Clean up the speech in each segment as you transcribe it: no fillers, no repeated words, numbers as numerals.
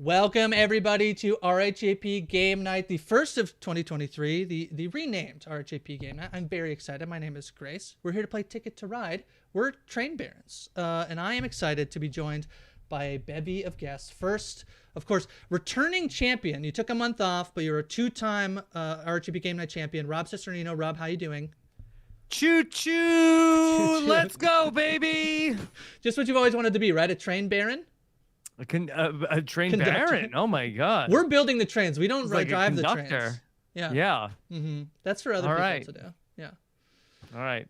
Welcome everybody to RHAP Game Night, the first of 2023, the renamed RHAP Game Night. I'm very excited. My name is Grace. We're here to play Ticket to Ride. We're train barons, and I am excited to be joined by a bevy of guests. First, of course, returning champion. You took a month off, but you're a two-time RHAP Game Night champion. Rob Cesternino. Rob, how you doing? Choo-choo! Let's go, baby! Just what you've always wanted to be, right? A train baron? A train baron. Oh my god. We're building the trains. We don't like drive the trains. Yeah. That's for other people to do. Yeah. All right.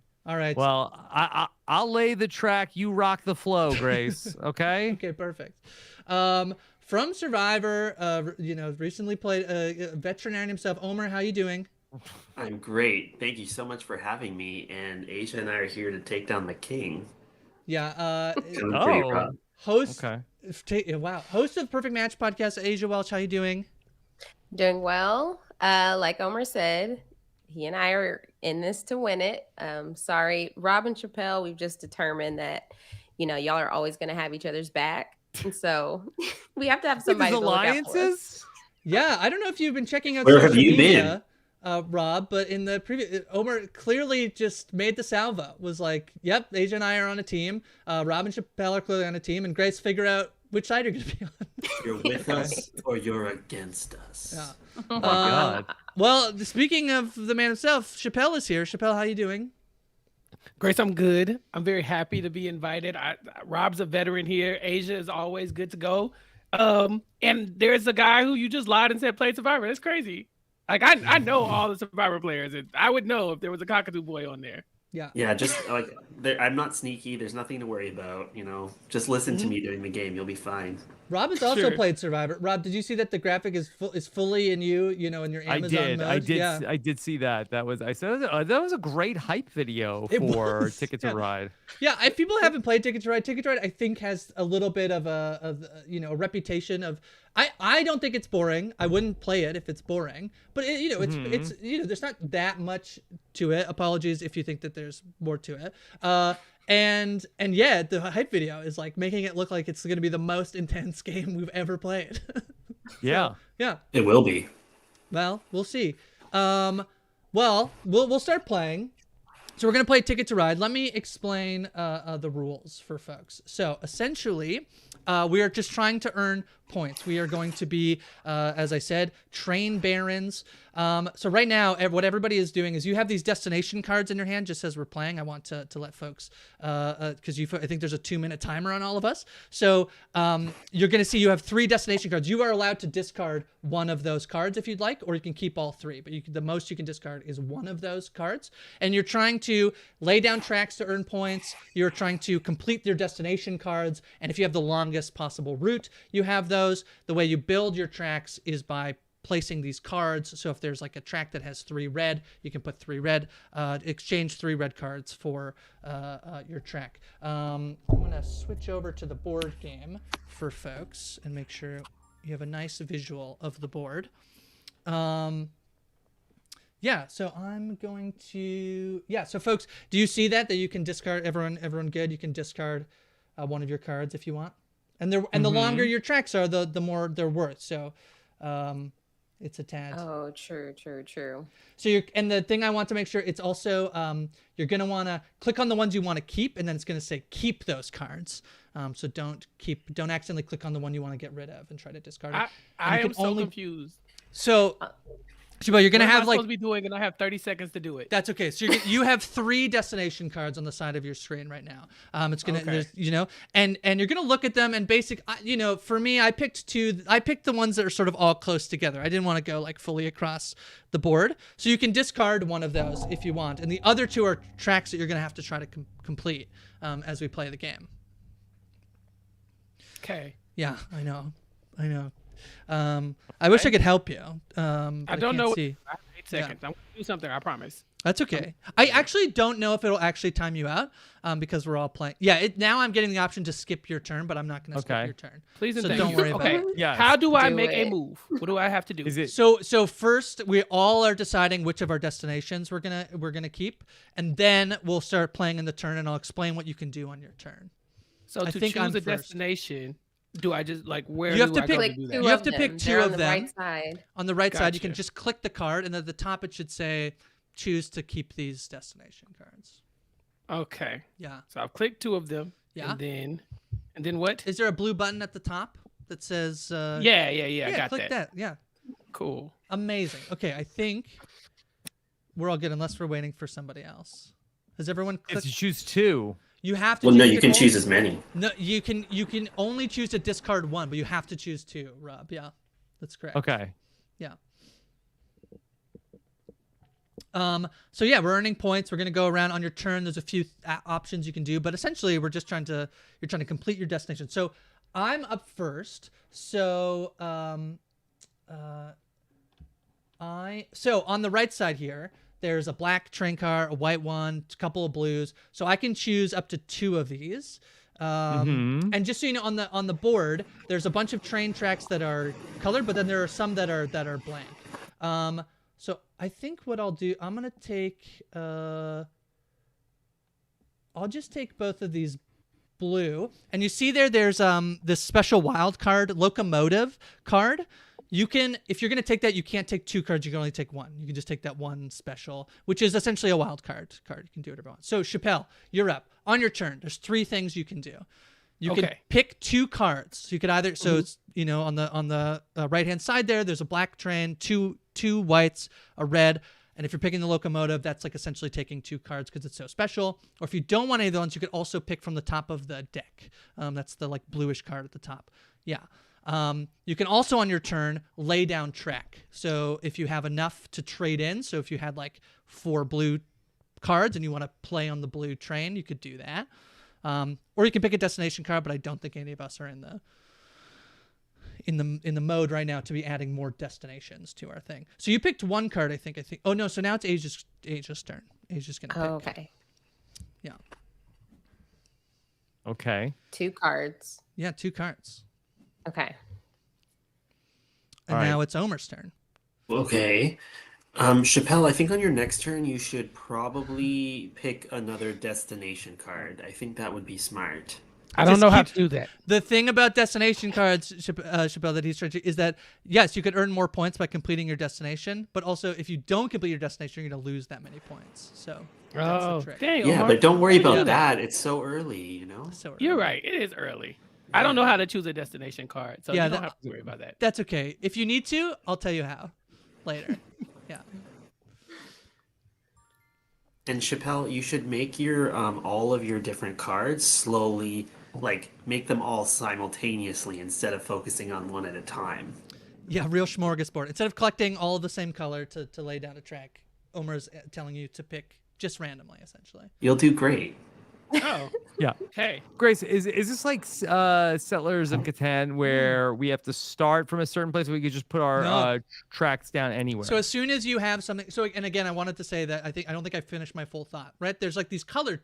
Well, I'll lay the track. You rock the flow, Grace. Okay. Okay. Perfect. From Survivor, recently played a veterinarian himself. Omar, how you doing? I'm great. Thank you so much for having me. And Aysha and I are here to take down the king. Yeah. Host. Okay. Host of Perfect Match podcast, Aysha Welch. How you doing? Doing well. Like Omar said, he and I are in this to win it. Sorry, Rob and Chappell, we've just determined that, y'all are always going to have each other's back. And so we have to have somebody to look out for us. Yeah, I don't know if you've been checking out Where social have you media, Rob, but in the previous, Omar clearly just made the salvo. Was like, yep, Aysha and I are on a team. Rob and Chappell are clearly on a team, and Grace, figure out which side you're going to be on. You're with us or you're against us. Yeah. Oh my god. Well, speaking of the man himself, Chappell is here. Chappell, how you doing? Grace, I'm good. I'm very happy to be invited. Rob's a veteran here. Aysha is always good to go. And there's a guy who you just lied and said played Survivor. That's crazy. Like I know all the Survivor players, and I would know if there was a cockatoo boy on there. Yeah, just like I'm not sneaky. There's nothing to worry about. Just listen to me during the game. You'll be fine. Rob has also played Survivor. Rob, did you see that the graphic is fully in you? In your Amazon mode? I did see that. That was that was a great hype video for Ticket to Ride. Yeah, if people haven't played Ticket to Ride, I think has a little bit of a reputation of. I don't think it's boring. I wouldn't play it if it's boring. But it's there's not that much to it. Apologies if you think that there's more to it. And yeah, the hype video is like making it look like it's going to be the most intense game we've ever played. Yeah. Yeah. It will be. Well, we'll see. We'll start playing. So we're going to play Ticket to Ride. Let me explain the rules for folks. So essentially, we are just trying to earn points. We are going to be, as I said, train barons. So right now, what everybody is doing is you have these destination cards in your hand just as we're playing. I want to let folks, because I think there's a 2-minute timer on all of us. So you're going to see you have 3 destination cards. You are allowed to discard one of those cards if you'd like, or you can keep all 3. But the most you can discard is one of those cards. And you're trying to lay down tracks to earn points. You're trying to complete your destination cards. And if you have the longest possible route, you have those. The way you build your tracks is by placing these cards. So if there's like a track that has 3 red, you can put 3 red, exchange 3 red cards for your track. I'm gonna switch over to the board game for folks and make sure you have a nice visual of the board. Yeah, so I'm going to, so folks, do you see that you can discard, everyone good? You can discard one of your cards if you want. And the longer your tracks are, the more they're worth. So it's a tad. Oh, true. So and the thing I want to make sure, it's also you're gonna want to click on the ones you want to keep, and then it's gonna say keep those cards. So don't accidentally click on the one you want to get rid of and try to discard it. I am so confused. So you're gonna have supposed to be doing, and I have 30 seconds to do it. That's okay. So you have 3 destination cards on the side of your screen right now. It's gonna, and you're gonna look at them and for me, I picked the ones that are sort of all close together. I didn't want to go like fully across the board. So you can discard one of those if you want, and the other 2 are tracks that you're gonna have to try to complete as we play the game. Okay. Yeah, I know. I wish I could help you. I don't know. See. I have 8 seconds. I'm going to do something. I promise. That's okay. I actually don't know if it'll actually time you out because we're all playing. Yeah, now I'm getting the option to skip your turn, but I'm not going to skip your turn. Please and so thank don't you. worry about it. Yeah. How do I make a move? What do I have to do? Is it so first we all are deciding which of our destinations we're gonna keep, and then we'll start playing in the turn, and I'll explain what you can do on your turn. So to choose a destination, Do I just like where You have do to I pick- go Click to do two that? You have of to them. pick two They're of on the them. right side. On the right side, you can Gotcha. just click the card, and at the top it should say, "Choose to keep these destination cards." Okay. Yeah. So I've clicked 2 of them. Yeah. And then what? Is there a blue button at the top that says? Yeah. I got click that. Yeah. Cool. Amazing. Okay, I think we're all good unless we're waiting for somebody else. Has everyone If clicked? you choose 2. You have to. Well, no, choose you to can only- choose as many. No, you can only choose to discard 1, but you have to choose 2. Rob, yeah, that's correct. Okay. Yeah. So yeah, we're earning points. We're gonna go around on your turn. There's a few options you can do, but essentially you're trying to complete your destination. So I'm up first. So so on the right side here, there's a black train car, a white one, a couple of blues. So I can choose up to 2 of these. And just so you know, on the board, there's a bunch of train tracks that are colored, but then there are some that are blank. So I think what I'll do, I'm gonna take. I'll just take both of these blue, and you see there's this special wild card locomotive card. You can, if you're gonna take that, you can't take 2 cards. You can only take 1. You can just take that one special, which is essentially a wild card. You can do whatever you want. So Chappell, you're up. On your turn, there's 3 things you can do. You can Okay. pick 2 cards. You could either, so it's, you know, on the right hand side there's a black train, two whites, a red. And if you're picking the locomotive, that's like essentially taking 2 cards because it's so special. Or if you don't want any of the ones, you could also pick from the top of the deck. That's the like bluish card at the top. Yeah. You can also on your turn lay down track. So if you have enough to trade in, so if you had like 4 blue cards and you want to play on the blue train, you could do that. Or you can pick a destination card, but I don't think any of us are in the mode right now to be adding more destinations to our thing. So you picked 1 card, I think. Oh no, so now it's Asia's turn. Asia's gonna pick. Oh, okay. Yeah. Okay. 2 cards. Yeah, 2 cards. Okay. And All right. now it's Omar's turn. Okay. Chappell, I think on your next turn you should probably pick another destination card. I think that would be smart. I don't Just know how keep- to do that. The thing about destination cards, Chappelle, that he's trying to is that yes, you could earn more points by completing your destination, but also if you don't complete your destination, you're gonna lose that many points. So that's Oh, the trick. dang, Yeah, Omar. but don't worry How do you about do that. It's so early, you know? So You're right. It is early. I don't know how to choose a destination card, so Yeah, you don't that- have to worry about that. That's okay. If you need to, I'll tell you how later. Yeah. And Chappell, you should make your all of your different cards slowly, like make them all simultaneously instead of focusing on one at a time. Yeah, real smorgasbord. Instead of collecting all of the same color to lay down a track, Omar's telling you to pick just randomly, essentially. You'll do great. Oh, Yeah. okay. Grace, is this like Settlers of Catan where we have to start from a certain place, or we could just put our No. tracks down anywhere? So as soon as you have something, so and again, I wanted to say that I don't think I finished my full thought. Right? There's like these colored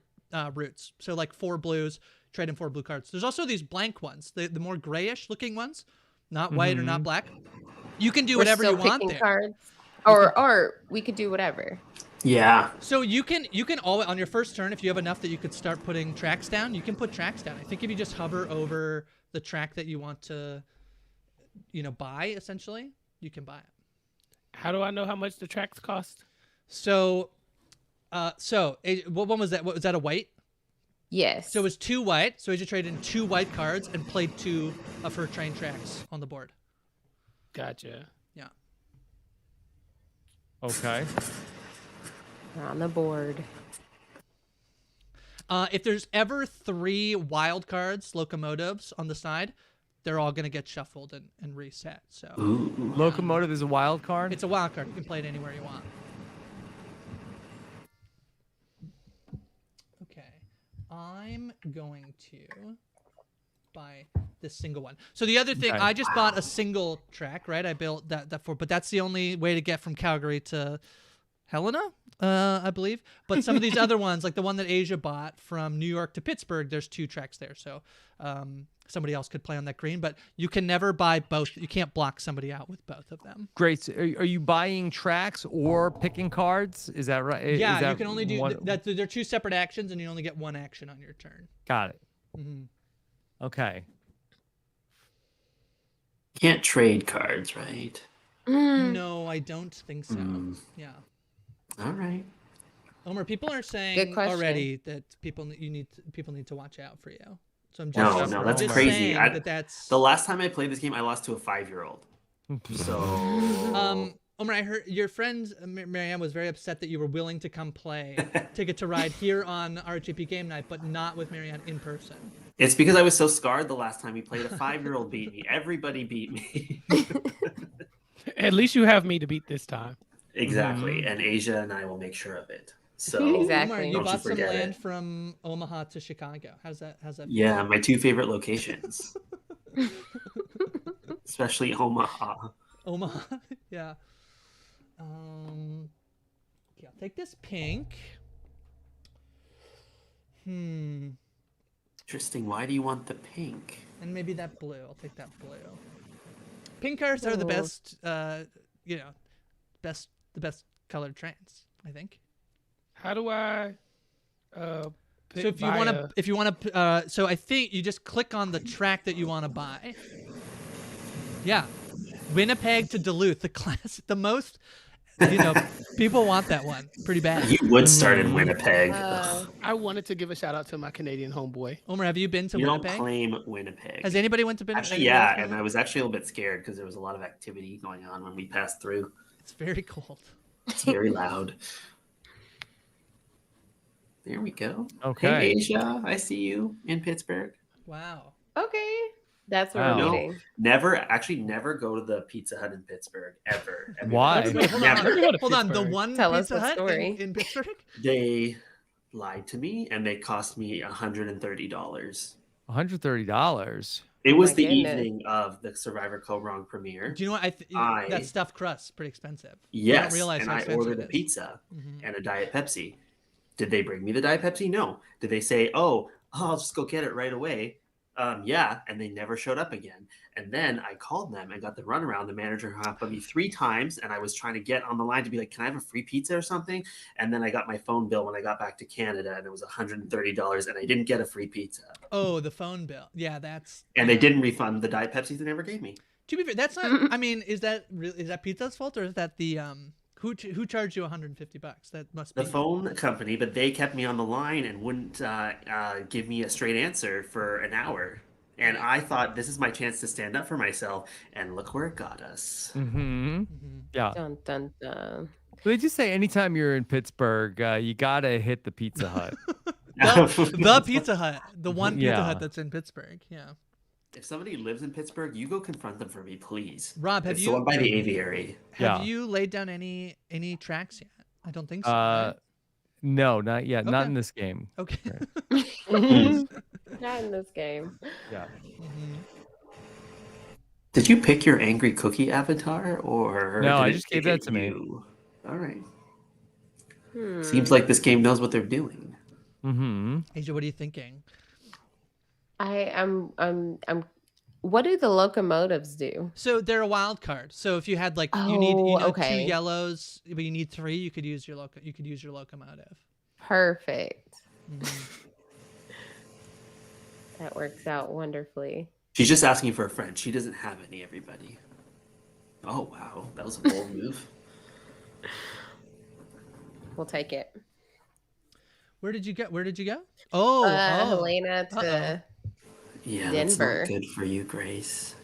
routes. So like 4 blues, trade in 4 blue cards. There's also these blank ones, the more grayish looking ones, not white or not black. You can do We're whatever you still want picking there. cards. Or we could do whatever. Yeah. So you can always on your first turn, if you have enough that you could start putting tracks down, you can put tracks down. I think if you just hover over the track that you want to, buy, essentially, you can buy it. How do I know how much the tracks cost? So, what one was that? What was that? A white? Yes. So it was 2 white. So he just traded in 2 white cards and played 2 of her train tracks on the board. Gotcha. Yeah. Okay. on the board. If there's ever 3 wild cards, locomotives on the side, they're all gonna get shuffled and reset. So Ooh. Locomotive is a wild card. it's a wild card. You can play it anywhere you want. Okay, I'm going to buy this single one. So the other thing, Okay. I just bought a single track, right? I built that for, but that's the only way to get from Calgary to Helena, I believe. But some of these other ones, like the one that Asia bought from New York to Pittsburgh, there's 2 tracks there. So somebody else could play on that green, but you can never buy both. You can't block somebody out with both of them. Great. So are you buying tracks or picking cards? Is that right? Is Yeah, that you can only do one- that. They're 2 separate actions, and you only get 1 action on your turn. Got it. Mm-hmm. Okay. Can't trade cards, right? No, I don't think so. Mm. Yeah. All right. Omar, people are saying question. already that people need to watch out for you. So I'm just, No, out no, for that's Omar. crazy. saying that's The last time I played this game, I lost to a 5-year-old. So Omar, I heard your friend Marianne was very upset that you were willing to come play Ticket to Ride here on RHAP Game Night, but not with Marianne in person. it's because I was so scarred the last time we played. A 5-year-old beat me. Everybody beat me. At least you have me to beat this time. Exactly. And Asia and I will make sure of it. So Exactly. Omar, you Don't you bought some forget land it. from Omaha to Chicago. How's that? Yeah, my 2 favorite locations. Especially Omaha. Omaha. Yeah. Yeah, I'll take this pink. Interesting. Why do you want the pink? And maybe that blue. I'll take that blue. Pink cars are the best, the best colored trains, I think. How do I? So if you want to, so I think you just click on the track that you want to buy. Yeah, Winnipeg to Duluth, the most, people want that one pretty bad. You would start in Winnipeg. I wanted to give a shout out to my Canadian homeboy. Omar, have you been to You Winnipeg? don't claim Winnipeg. Has anybody went to Winnipeg? Actually, yeah, and I was actually a little bit scared because there was a lot of activity going on when we passed through. It's very cold. It's very loud. There we go. Okay. Hey, Asia, I see you in Pittsburgh. Wow. Okay. That's what Wow. we're No, meeting. never go to the Pizza Hut in Pittsburgh, ever. Why? Wait, hold on. Never. Let me go to Hold on, the Pittsburgh. one Tell us Pizza the Hut story. in Pittsburgh? They lied to me and they cost me $130. $130. It was my the goodness. evening of the Survivor Co-Wrong premiere. Do you know what? I- That stuffed crust pretty expensive. Yes, I don't realize and how I expensive ordered it a is. pizza Mhm. and a Diet Pepsi. Did they bring me the Diet Pepsi? No. Did they say, oh, I'll just go get it right away? Yeah, and they never showed up again. And then I called them and got the runaround. The manager hung up on me 3 times, and I was trying to get on the line to be like, can I have a free pizza or something? And then I got my phone bill when I got back to Canada, and it was $130, and I didn't get a free pizza. Oh, the phone bill. Yeah, that's. And they didn't refund the Diet Pepsi they never gave me. To be fair, that's not. I mean, is that Pizza's fault or is that the who charged you $150? That must be The phone company, but they kept me on the line and wouldn't give me a straight answer for an hour. And I thought this is my chance to stand up for myself, and look where it got us. Mm-hmm. Yeah. Dun dun dun. They just say anytime you're in Pittsburgh, you gotta hit the Pizza Hut. the Pizza Hut, the one Pizza Yeah. Hut that's in Pittsburgh. Yeah. If somebody lives in Pittsburgh, you go confront them for me, please. Rob, have It's you the one by the aviary. have Yeah. you laid down any tracks yet? I don't think so. Uh, right? no, not yet. Not Okay. in this game. Okay. Not in this game. Yeah. Mhm. Did you pick your angry cookie avatar, or No, did I it just gave pick that to me. you? All right. Hmm. Seems like this game knows what they're doing. Mm-hmm. Asia, what are you thinking? I'm what do the locomotives do? So they're a wild card. So if you had like you need Oh, 2 okay. yellows, but you need 3, you could use your locomotive. Perfect. Mhm. That works out wonderfully. She's just asking for a friend. She doesn't have any, everybody. Oh, wow. That was a bold move. We'll take it. Where did you go? Oh, Helena to Uh-oh. Yeah, Denver. that's not good for you, Grace.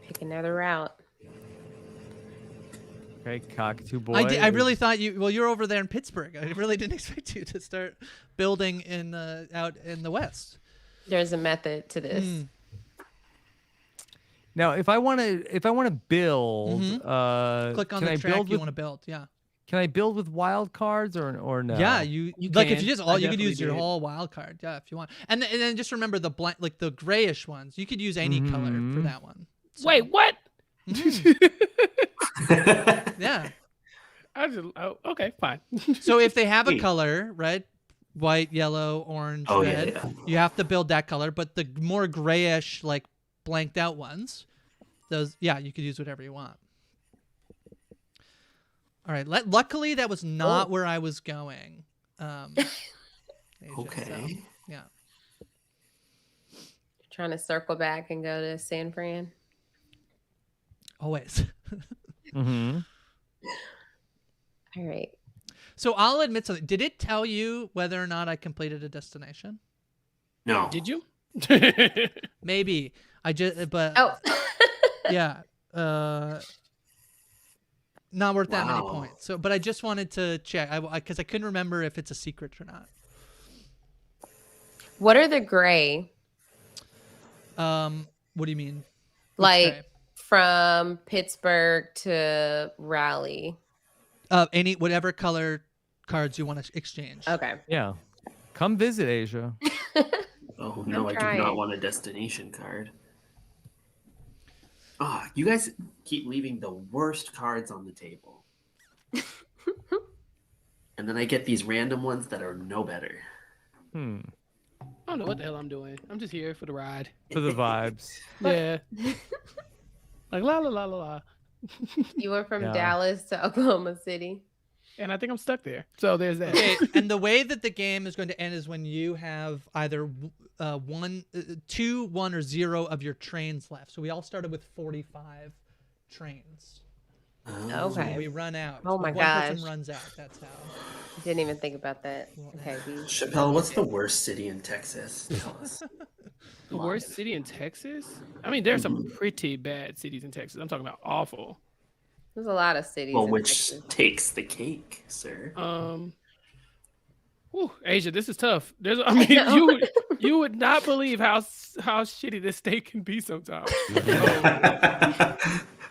pick another route. Okay, cockatoo boy. I really thought you're over there in Pittsburgh. I really didn't expect you to start building in out in the West. There's a method to this. Now, if I want to build, Click on can the I track build you with, want to build. Yeah. Can I build with wild cards or no? Yeah, you like if can. you just I you could definitely use your did. whole wild card. Yeah, if you want. And then just remember the blank, like the grayish ones. You could use any color for that one. So, Wait, what? yeah. Okay, fine. So if they have a color, red, white, yellow, orange, Oh, yeah, red, yeah. you have to build that color. But the more grayish, like blanked out ones, those, yeah, you could use whatever you want. All right. Luckily, that was not where I was going. Asia, Okay. so, yeah. Trying to circle back and go to San Fran. Always. Mm-hmm. All right. So I'll admit something. Did it tell you whether or not I completed a destination? No. Did you? Maybe. But Oh. yeah. Not worth that many Wow. points. So, but I just wanted to check because I couldn't remember if it's a secret or not. What are the gray? What do you mean? Which Like gray? from Pittsburgh to Raleigh. Any whatever color cards you want to exchange. Okay. Yeah. Come visit Asia. Oh no, I do trying. not want a destination card. Ah, you guys keep leaving the worst cards on the table. And then I get these random ones that are no better. Hmm. I don't know what the hell I'm doing. I'm just here for the ride. For the vibes. Yeah. Like la la la la la. You went from Yeah. Dallas to Oklahoma City. And I think I'm stuck there. So there's that. Okay, and the way that the game is going to end is when you have either 2, 1, or 0 of your trains left. So we all started with 45 trains. Oh. So Okay. we run out. Oh my One person gosh. runs out. That's how. Didn't even think about that. Okay. Chappell, what's the worst city in Texas? Tell us. The worst city in Texas? I mean, there's some pretty bad cities in Texas. I'm talking about awful. There's a lot of cities. Well, in which Texas. takes the cake, sir? Whew, Asia, this is tough. I mean, know. you would not believe how shitty this state can be sometimes.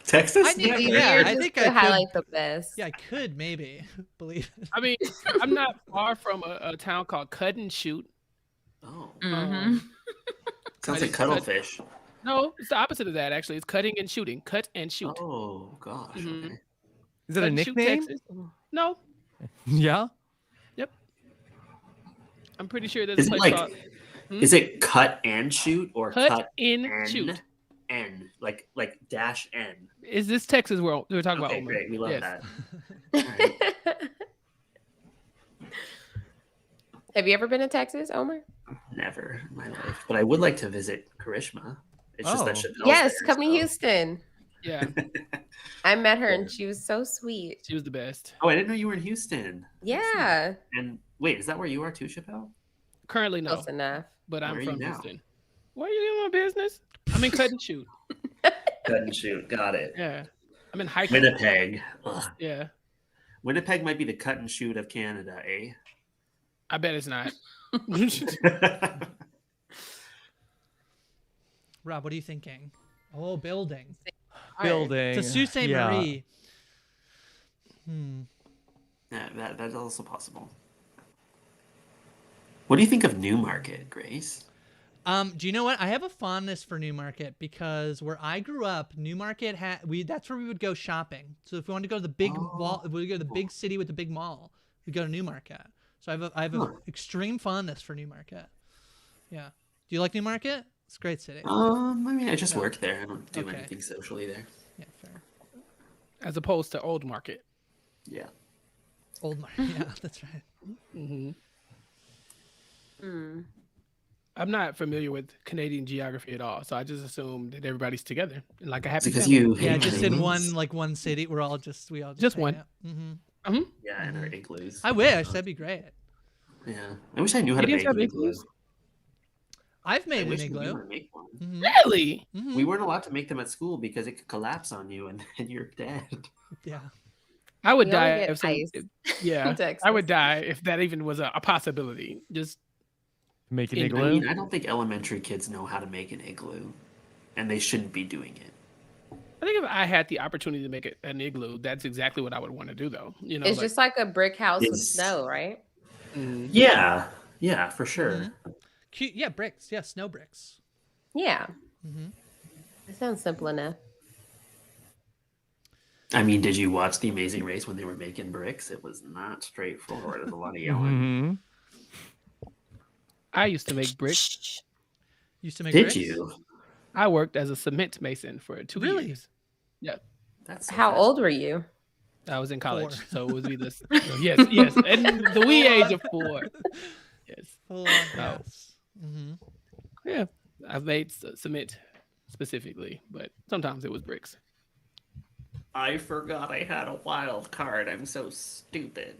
Texas? I think- Never. yeah, Weird I just think to I could- highlight the best. Yeah, I could maybe believe it. I mean, I'm not far from a town called Cut and Shoot. Oh, Mhm. sounds like cuttlefish. No, it's the opposite of that, actually. It's cutting and shooting. Cut and shoot. Oh gosh. Mhm. Okay. Is it Cut a and Shoot, nickname? Texas. No, Yeah. I'm pretty sure there's Is a it place like? called Is it cut and shoot or Cut cut in and Shoot. N like dash N? Is this Texas world we're talking about? Okay, Omar? great. We love Yes. that. All right. Have you ever been to Texas, Omar? Never in my life, but I would like to visit Karishma. It's just that Oh. Chappelle's Yes, there, come to so- Houston. Yeah, I met her and she was so sweet. she was the best. Oh, I didn't know you were in Houston. Yeah, And wait, is that where you are too, Chappelle? Currently, no, close enough. but Where I'm are you from now? Houston. Why are you in my business? I'm in Cut and Shoot. Cut and shoot. Got it. Yeah, I'm in Hike. Winnipeg. Ugh. Yeah, Winnipeg might be the cut and shoot of Canada, eh? I bet it's not. Rob, what are you thinking? Oh, building. Building. To Sault Ste. Yeah. Marie. Yeah, that's also possible. What do you think of Newmarket, Grace? Do you know what? I have a fondness for Newmarket because where I grew up, Newmarket that's where we would go shopping. So if we wanted to go to the big wall, if we go to the big city with the big mall, we go to Newmarket. So I have an extreme fondness for Newmarket. Yeah. Do you like Newmarket? It's a great city. I mean, I just work there. I don't do Okay. anything socially there. Yeah, fair. As opposed to Old Market. Yeah. Old Market. Yeah, that's right. Hmm. Mm. I'm not familiar with Canadian geography at all, so I just assumed that everybody's together in like a happy Because family. you Yeah, hate just in Canadians. one city. We all just Just hang one. out. Mm-hmm. Yeah, in our igloos. I wish that'd be great. Yeah. I wish I knew how to Canadians make have an igloo. igloos? I've I made an wish we knew how igloo. to make one. Mhm. Really? Mhm. We weren't allowed to make them at school because it could collapse on you and then you're dead. Yeah. I would We die only get if some, ice yeah, in Texas. I would die if that even was a possibility. Just Make an In- I igloo. mean, I don't think elementary kids know how to make an igloo, and they shouldn't be doing it. I think if I had the opportunity to make an igloo, that's exactly what I would want to do, though. You know, It's just like a brick house with It's- snow, right? Mhm. Yeah, for sure. Mm-hmm. Cute. Yeah, bricks. Yeah, snow bricks. Yeah. Mm-hmm. It sounds simple enough. I mean, did you watch The Amazing Race when they were making bricks? It was not straightforward. There's a lot of yelling. Mhm. I used to make bricks. Used to make Did bricks? you? I worked as a cement mason for 2 Really? years. Yeah, That's so How fast. old were you? I was in college, 4. so it was either yes, and the wee age of 4. Yes, Full on, yes. Mm-hmm. yeah. I've made cement specifically, but sometimes it was bricks. I forgot I had a wild card. I'm so stupid.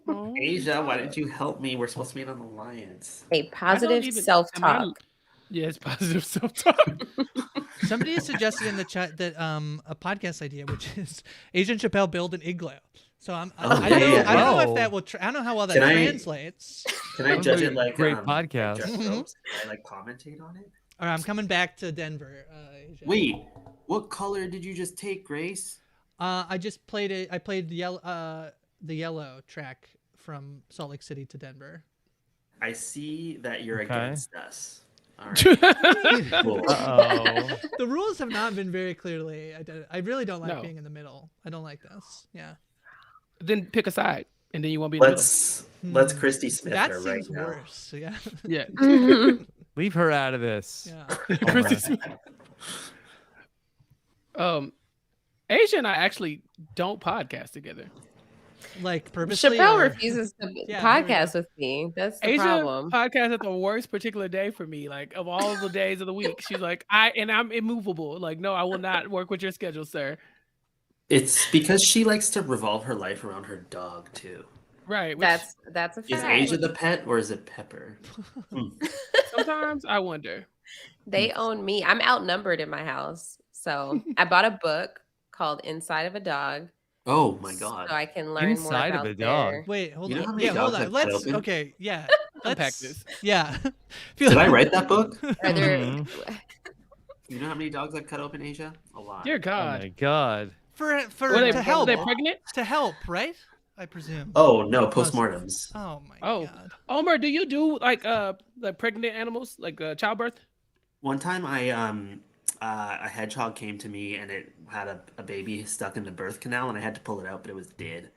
Oh, Asia, why didn't you help me? We're supposed to be in an alliance. A I don't positive even- self-talk. Yes, positive self-talk. Somebody suggested in the chat that a podcast idea, which is Asian Chappell build an igloo. So I don't know. yeah. I don't know if Oh. that will. I don't know how well that Can I- translates. Can I judge it like Great like podcast. Jeff Mhm. Probst? Can I like commentate on it? All right, I'm coming back to Denver. Asia. Wait, what color did you just take, Grace? I just played it. I played the yellow track from Salt Lake City to Denver. I see that you're Okay. against us. All right. Cool. Uh-oh. The rules have not been very clearly identified. I really don't like No. being in the middle. I don't like this. Yeah. Then pick a side, and then you won't be in the Let's Christy Smith That her right seems now. worse. Yeah. middle. Yeah. Leave her out of this. Yeah. Christy Smith. Asia and I actually don't podcast together. Like purposely. Chappelle or- refuses to Yeah, there we podcast with me. That's the Asia problem. podcast at the worst particular day for me. Like of all the days of the week, she's like, I'm immovable. Like, no, I will not work with your schedule, sir. It's because she likes to revolve her life around her dog too. Right. Which That's a Is fact. Asia the pet or is it Pepper? sometimes I wonder. They own me. I'm outnumbered in my house. So I bought a book called Inside of a Dog. Oh my god. So I can learn Inside more of about a dog? their- Wait, hold You know how on. many Yeah, hold dogs on. I've Let's. cut open? Okay. Yeah. Unpack Let's. this. Yeah. Did I write that book? Are there Mhm. You know how many dogs I've cut open, Asia? A lot. Dear Oh God. my god. for Were they, to were help they pregnant? to help, right? I presume. Oh no, postmortems. Oh my Oh. god. Omar, do you do like pregnant animals, like childbirth? One time a hedgehog came to me and it had a baby stuck in the birth canal and I had to pull it out, but it was dead.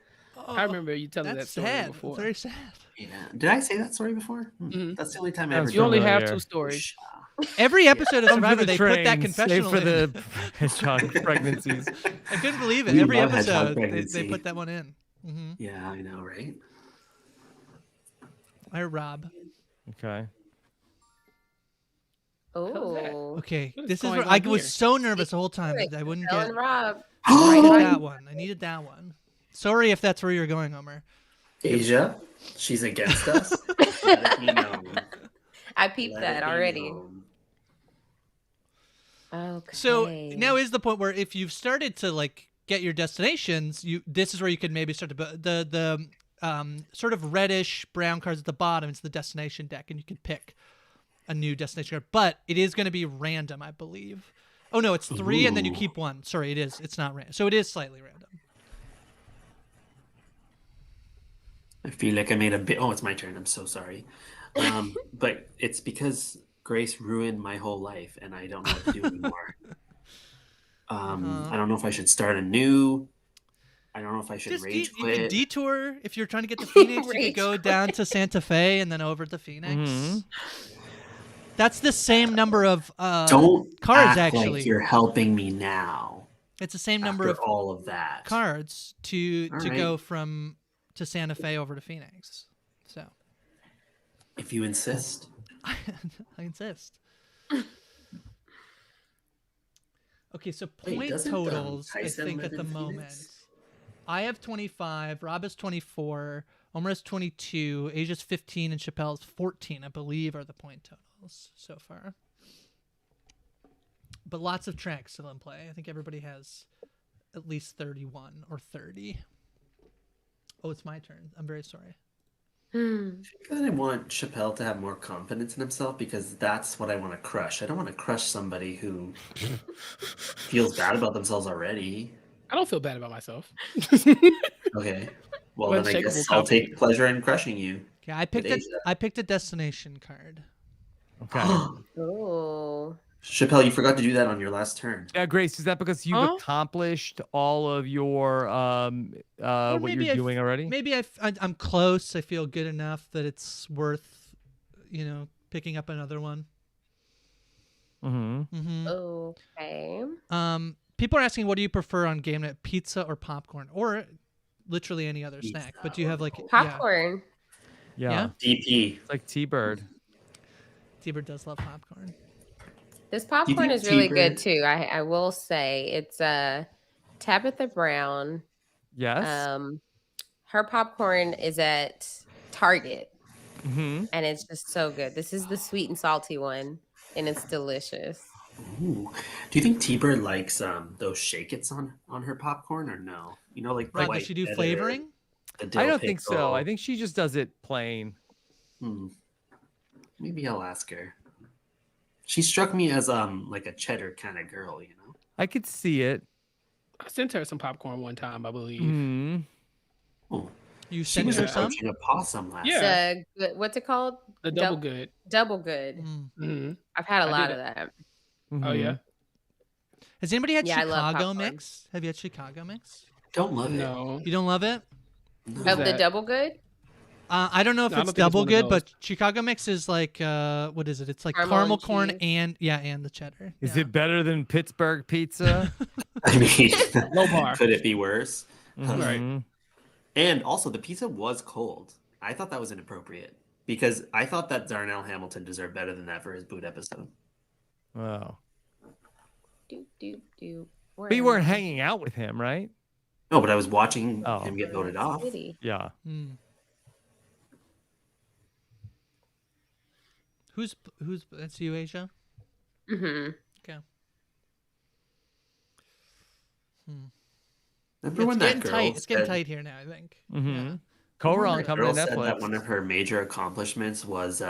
I remember you telling that That's story sad. before. Very sad. Yeah. Did I say that story before? Mhm. That's the only time I Sounds ever You only did have familiar. 2 stories. Every episode of Come for Survivor, the they put that train, confessional save for in. the hedgehog pregnancies. I couldn't believe it. We Every love hedgehog episode, they pregnancy. put that one in. Mm-hmm. Yeah, I know, right? I Rob. Okay. Oh, Okay, What is this is going where on I was here? so nervous the whole time that I wouldn't Ellen get Rob. right Asia, at that one. I needed that one. Sorry if that's where you're going, Omar. she's against us. Let me know. I peeped Let that it be already. known. Okay. So now is the point where if you've started to like get your destinations, this is where you could maybe start to the sort of reddish brown cards at the bottom. It's the destination deck, and you can pick a new destination card. But it is going to be random, I believe. Oh no, it's 3, and then you Ooh. keep 1. Sorry, it is. It's not random. So it is slightly random. I feel like I made a bit. Oh, it's my turn. I'm so sorry. But it's because Grace ruined my whole life, and I don't know what to do anymore. I don't know if I should start anew. I don't know if I should Just rage you can quit. detour if you're trying to get to Phoenix. You could Rage go down to Santa Fe and then over to Phoenix. Mhm. That's the same number of Don't cards. act Actually, like you're helping me now. it's the same number After of all of that. cards to All go right. from to Santa Fe over to Phoenix. So If you insist. I insist. Okay, so Wait, point doesn't, totals. I Tyson think live at the in moment, Phoenix? I have 25. Rob is 24. Omar is 22. Asia's 15, and Chappelle's 14. I believe are the point totals so far. But lots of tracks still in play. I think everybody has at least 31 or 30. Oh, it's my turn. I'm very sorry. I want Chappelle to have more confidence in himself because that's what I want to crush. I don't want to crush somebody who feels bad about themselves already. I don't feel bad about myself. Okay. Well, then I Unshakable guess I'll take pleasure in crushing you. Okay, I picked a, Asia. I picked a destination card. Okay. Oh. Chappelle, you forgot to do that on your last turn. Yeah, Grace, is that because you've Huh? accomplished all of your what maybe you're doing already? Maybe I'm close. I feel good enough that it's worth, picking up another one. Mm-hmm. Mm-hmm. Okay. People are asking, what do you prefer on game night, pizza or popcorn, or literally any other snack? But do you have like Popcorn. Yeah. Yeah? DP. It's like T-Bird. Tiber does love popcorn. This popcorn think is really Tiber- good too. I will say it's Tabitha Brown. Yes. Her popcorn is at Target, Mm-hmm. and it's just so good. This is the sweet and salty one, and it's delicious. Ooh. Do you think Tiber likes those shake-its on her popcorn or no? You know, like the Right? white Does she do cheddar, flavoring? the dill I don't think so. pickle. I think she just does it plain. Maybe I'll ask her. She struck me as like a cheddar kind of girl, you know. I could see it. I sent her some popcorn one time, I believe. Mm-hmm. Oh, You she sent was her some? approaching a possum last. Yeah. What's it called? The double good. Double good. Mm. Mhm. I've had a I lot did of that. Oh yeah. Has anybody had Yeah, I love Chicago popcorn. mix? Have you had Chicago mix? Don't love it. No. You don't love it? No. Of the that? double good? I don't know if No, I it's don't think it's double one of good, those. but Chicago mix is like what is it? It's like Caramel caramel and corn cheese. and the cheddar. Is Yeah. it better than Pittsburgh pizza? I mean, Low bar. could it be worse? Right. Mhm. And also, the pizza was cold. I thought that was inappropriate because I thought that Darnell Hamilton deserved better than that for his boot episode. Wow. Do. But you weren't hanging out with him, right? No, but I was watching Oh. him get voted off. Yeah. Mm. Who's that's you, Aysha? Mm-hmm. Okay. Remember It's when that getting girl tight. It's getting said- tight here now, I think. Mm-hmm. Yeah. Coron that coming girl to said that Netflix. one of her major accomplishments was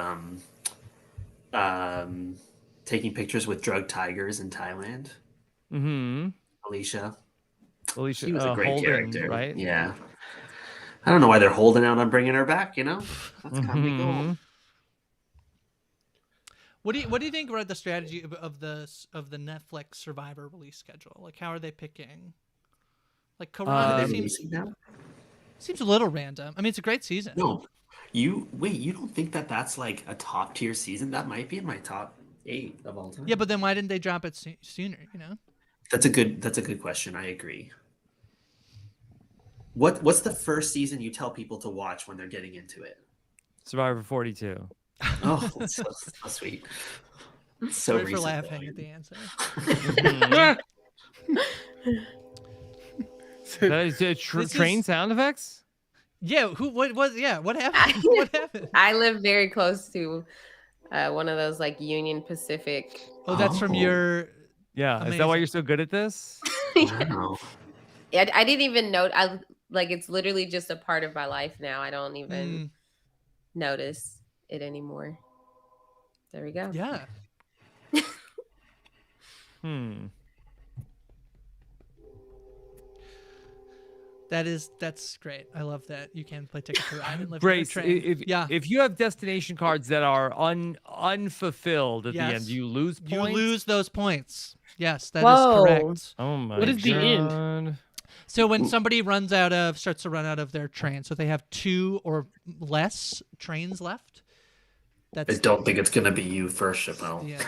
taking pictures with drug tigers in Thailand. Mm-hmm. Alicia. Alicia, She was a great Holden, character, right? Yeah. I don't know why they're holding out on bringing her back. You know, that's comedy gold. Mhm. What do you think about the strategy of the Netflix Survivor release schedule? Like, how are they picking? Like, Are they Corona releasing now? seems a little random. I mean, it's a great season. No, you don't think that that's like a top tier season? That might be in my top 8 of all time. Yeah, but then why didn't they drop it sooner? You know. That's a good question. I agree. What's the first season you tell people to watch when they're getting into it? Survivor 42. Oh, that's so sweet. So Sorry for recent, laughing though. at the answer. That is This train is- sound effects? Yeah. What happened? What happened? I live very close to one of those like Union Pacific. Oh, that's from Oh. your. Yeah. Is that why Amazing. you're so good at this? Wow. I didn't even know. It's literally just a part of my life now. I don't even Mm, notice it anymore. There we go. yeah. Hmm. That's great. I love that you can play Ticket to Ride and live Grace, in a train. if you have destination cards that are unfulfilled at the end, Yes. do you lose you points? lose those points. Yes, that is Whoa. correct. Oh my What is the end? God. So when somebody starts to run out of their train, so they have 2 or less trains left. I That's don't think it's gonna be you first, Chappell. yeah.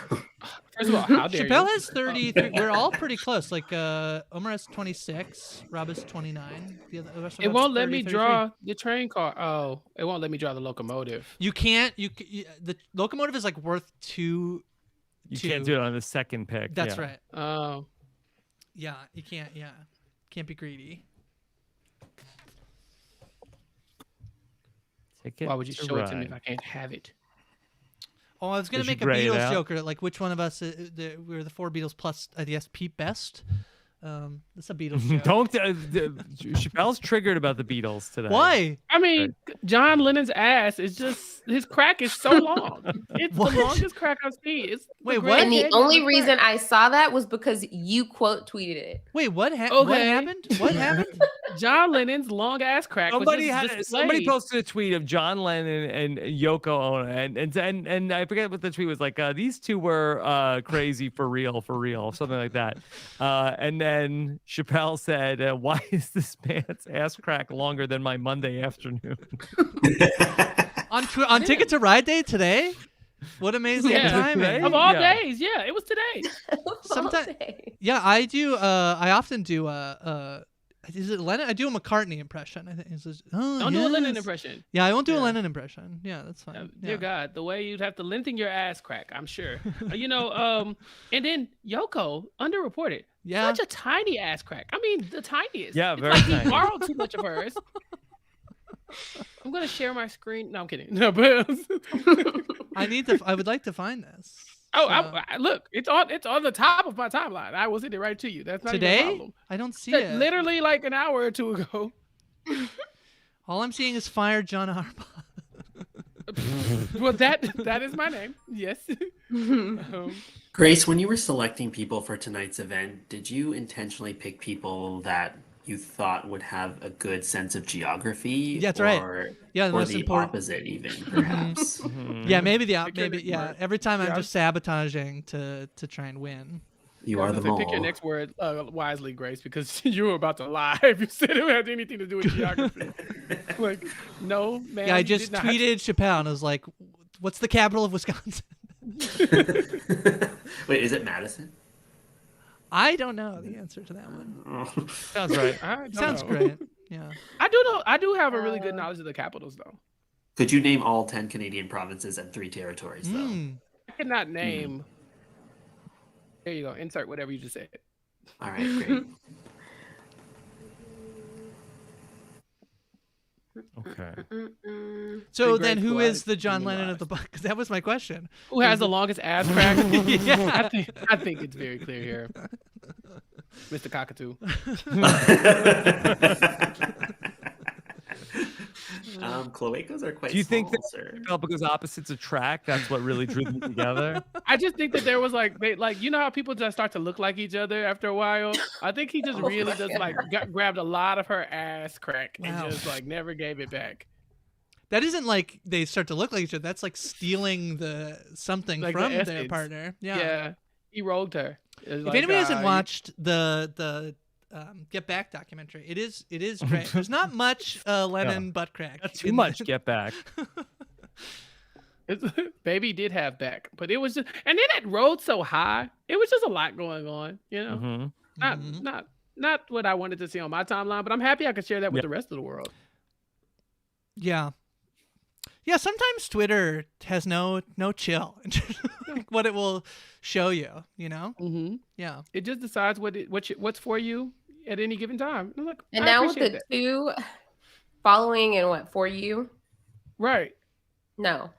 First of all, how dare Chappelle you? has 33. We're all pretty close. Like Omar has 26. Rob is 29. The rest of It us won't let 30, me 33. draw the train car. Oh, it won't let me draw the locomotive. You can't. The locomotive is like worth 2. You can't do it on the second pick. That's yeah. right. Oh, Yeah, you can't. Yeah, can't be greedy. Ticket why would you to show it to me if Ride. I can't have it? Oh, I was gonna Did you make a gray it Beatles out? joke, or like which one of us we were the 4 Beatles plus I guess Pete Best. That's a Beatles joke. Don't. Chappelle's triggered about the Beatles today. Why? I mean, John Lennon's ass is just his crack is so long. It's What? the longest crack I've seen. It's Wait, the what? And the granddaddy of only crack. reason I saw that was because you quote tweeted it. Wait, what? What Okay. happened? What happened? John Lennon's somebody ass crack. Somebody was had just somebody displayed. posted a tweet of John Lennon and Yoko Ono, and I forget what the tweet was like. These two were crazy for real, something like that. And then Chappelle said, "Why is this man's ass crack longer than my Monday afternoon?" on Ticket to Ride Day today? What amazing Yeah. timing! Today? Of all Yeah. days, yeah, it was today. Sometime- Yeah, I do. I often do. Is it Lennon? I do a McCartney impression. I think. Don't do a Lennon impression. Yeah, I won't do a Yeah. Lennon impression. Yeah, that's fine. Dear God, the way you'd have to lengthen your ass crack, I'm sure. And then Yoko, underreported. Yeah. Such a tiny ass crack. I mean, the tiniest. Yeah, it's very like tiny. he borrowed too much of hers. I'm gonna share my screen. No, I'm kidding. No, but I would like to find this. oh, So- look, it's on the top of my timeline. I will send it right to you. That's not even a Today? problem. I don't see That it. literally like an hour or two ago. All I'm seeing is Fire John Harbaugh. Well, that is my name. Yes. Grace, when you were selecting people for tonight's event, did you intentionally pick people that you thought would have a good sense of geography? Yeah, that's right. Or, Yeah, the or most the important. opposite, even perhaps. Yeah, maybe Pick your maybe next yeah. word. Every time I'm Yeah. just sabotaging to try and win. You are the mole. Pick your next word wisely, Grace, because you were about to lie if you said it had anything to do with geography. Like, no, man. Yeah, I you just did not. tweeted Chappell and I was like, "What's the capital of Wisconsin?" Wait, is it Madison? I don't know the answer to that one. Oh. Sounds right. I don't Sounds know. great. Yeah. I do know. I do have a really good knowledge of the capitals, though. Could you name all 10 Canadian provinces and 3 territories, though? Mm. I cannot name. There you go. Insert whatever you just said. All right, great. Okay. So Big then, Red who Squad is the John human Lennon of lives. the book? Because that was my question. Who has the longest ass crack? Yeah. I think it's very clear here, Mr. Cockatoo. Cloacas are quite Do you think small, sir. Because opposites attract. That's what really drew them together. I just think that there was like you know how people just start to look like each other after a while. I think he just Oh really my just like grabbed a lot of her ass crack Wow. and just like never gave it back. That isn't like they start to look like each other. That's like stealing something Like the from their essence. partner. Yeah, he rogued her. If anybody hasn't watched the Get Back documentary, it is great. There's not much Lennon butt crack. That's too in much. the- Get back. Baby did have back, but it was just, and then it rode so high. It was just a lot going on, you know. Mhm. Mhm. Not what I wanted to see on my timeline, but I'm happy I could share that with Yeah. the rest of the world. Yeah. Yeah, sometimes Twitter has no chill in terms of, like, what it will show you, you know? Mm-hmm. Yeah. It just decides what's for you at any given time. I'm like, And I now with appreciate the 2 following and what for you? right. No.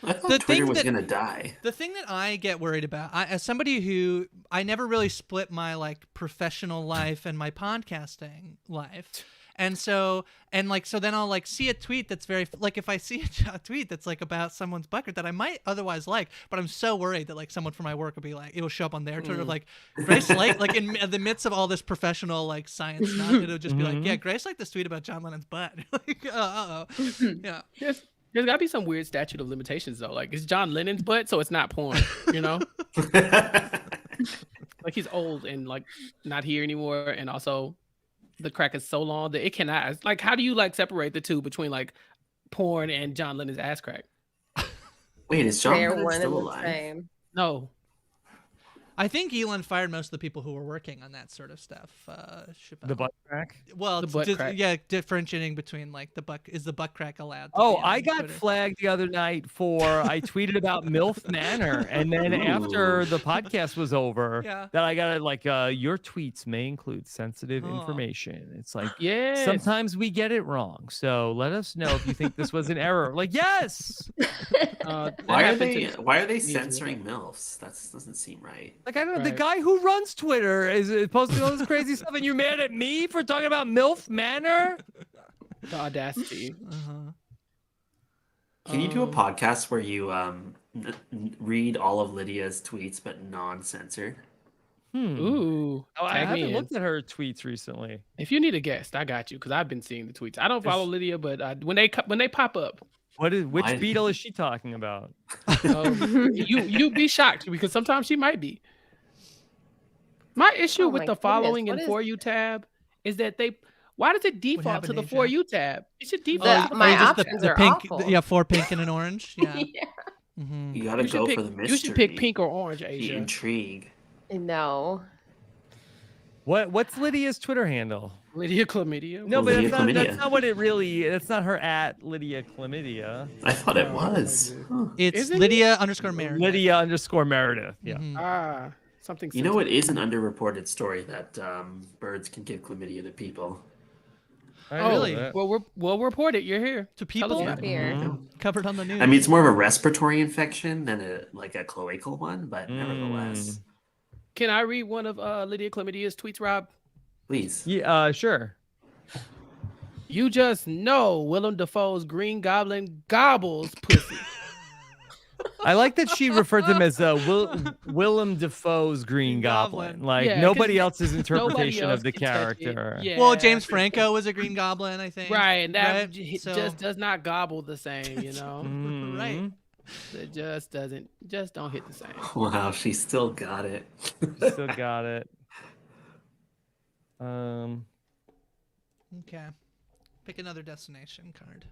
I thought The Twitter thing was that- going to die. The thing that I get worried about, as somebody who I never really split my like professional life and my podcasting life. And so then I'll like see a tweet that's very like if I see a tweet that's like about someone's bucket that I might otherwise like, but I'm so worried that like someone from my work will be like, it'll show up on their Twitter like Grace like in the midst of all this professional like science stuff, it'll just be like, yeah, Grace liked this tweet about John Lennon's butt. Like, yeah. There's got to be some weird statute of limitations though. Like it's John Lennon's butt, so it's not porn. You know, like he's old and like not here anymore, and also the crack is so long that it cannot. Like, how do you like separate the two between like porn and John Lennon's ass crack? Wait, is John They're Lennon one still and the alive? same. No. I think Elon fired most of the people who were working on that sort of stuff. Chappell. The butt crack. Well, The butt crack. yeah, differentiating between like the butt is the butt crack allowed. To Oh, be on I got Twitter? flagged the other night for I tweeted about MILF Manor, and then after the podcast was over, Yeah. that I got like your tweets may include sensitive Oh. information. It's like Yeah. sometimes we get it wrong, so let us know if you think this was an error. Like yes, Why are they censoring MILFs? That doesn't seem right. like I don't know the Right. guy who runs Twitter is posting all this crazy stuff, and you're mad at me for talking about MILF Manor? The audacity. Uh-huh. Can you do a podcast where you read all of Lydia's tweets but non-censored? Ooh. Oh, I tag me haven't in. looked at her tweets recently. If you need a guest, I got you because I've been seeing the tweets. I don't follow Lydia, but when they pop up, Which Why- beetle is she talking about? you'd be shocked because sometimes she might be. My issue Oh with my the goodness, following what and is- For You tab is that why does it default to happened, the Aysha? For You tab? It should default. to the my For You tab. options are pink, awful. yeah, 4 pink and an orange. Yeah. Yeah. Mhm. You gotta You should go pick- for the mystery. You should pick pink or orange, The Asia. intrigue. No. What's Lydia's Twitter handle? Lydia Chlamydia. No, but Lydia that's Chlamydia. not what it really. That's not her at Lydia Chlamydia. I thought it No, was. Huh. It's Isn't it? Lydia_Meredith. Lydia_Meredith. Yeah. Mhm. Something. You know, it is an underreported story that birds can give chlamydia to people. I Oh, know really? that. Well, we'll report it. You're here. To Tell us people? about it. Here. Covered on the news. I mean, it's more of a respiratory infection than a cloacal one, but nevertheless, Can I read one of Lydia Chlamydia's tweets, Rob? please. Yeah. Sure. You just know Willem Dafoe's Green Goblin gobbles pussy. I like that she referred to him as Willem Dafoe's Green Goblin. Like Yeah, 'cause nobody else's Nobody interpretation else of the can touch it. character. Yeah. Well, James Franco was a Green Goblin, I think. Right, and that right? just does not gobble the same, you know. Right. It just don't hit the same. Wow, she still got it. Still got it. Okay. Pick another destination card.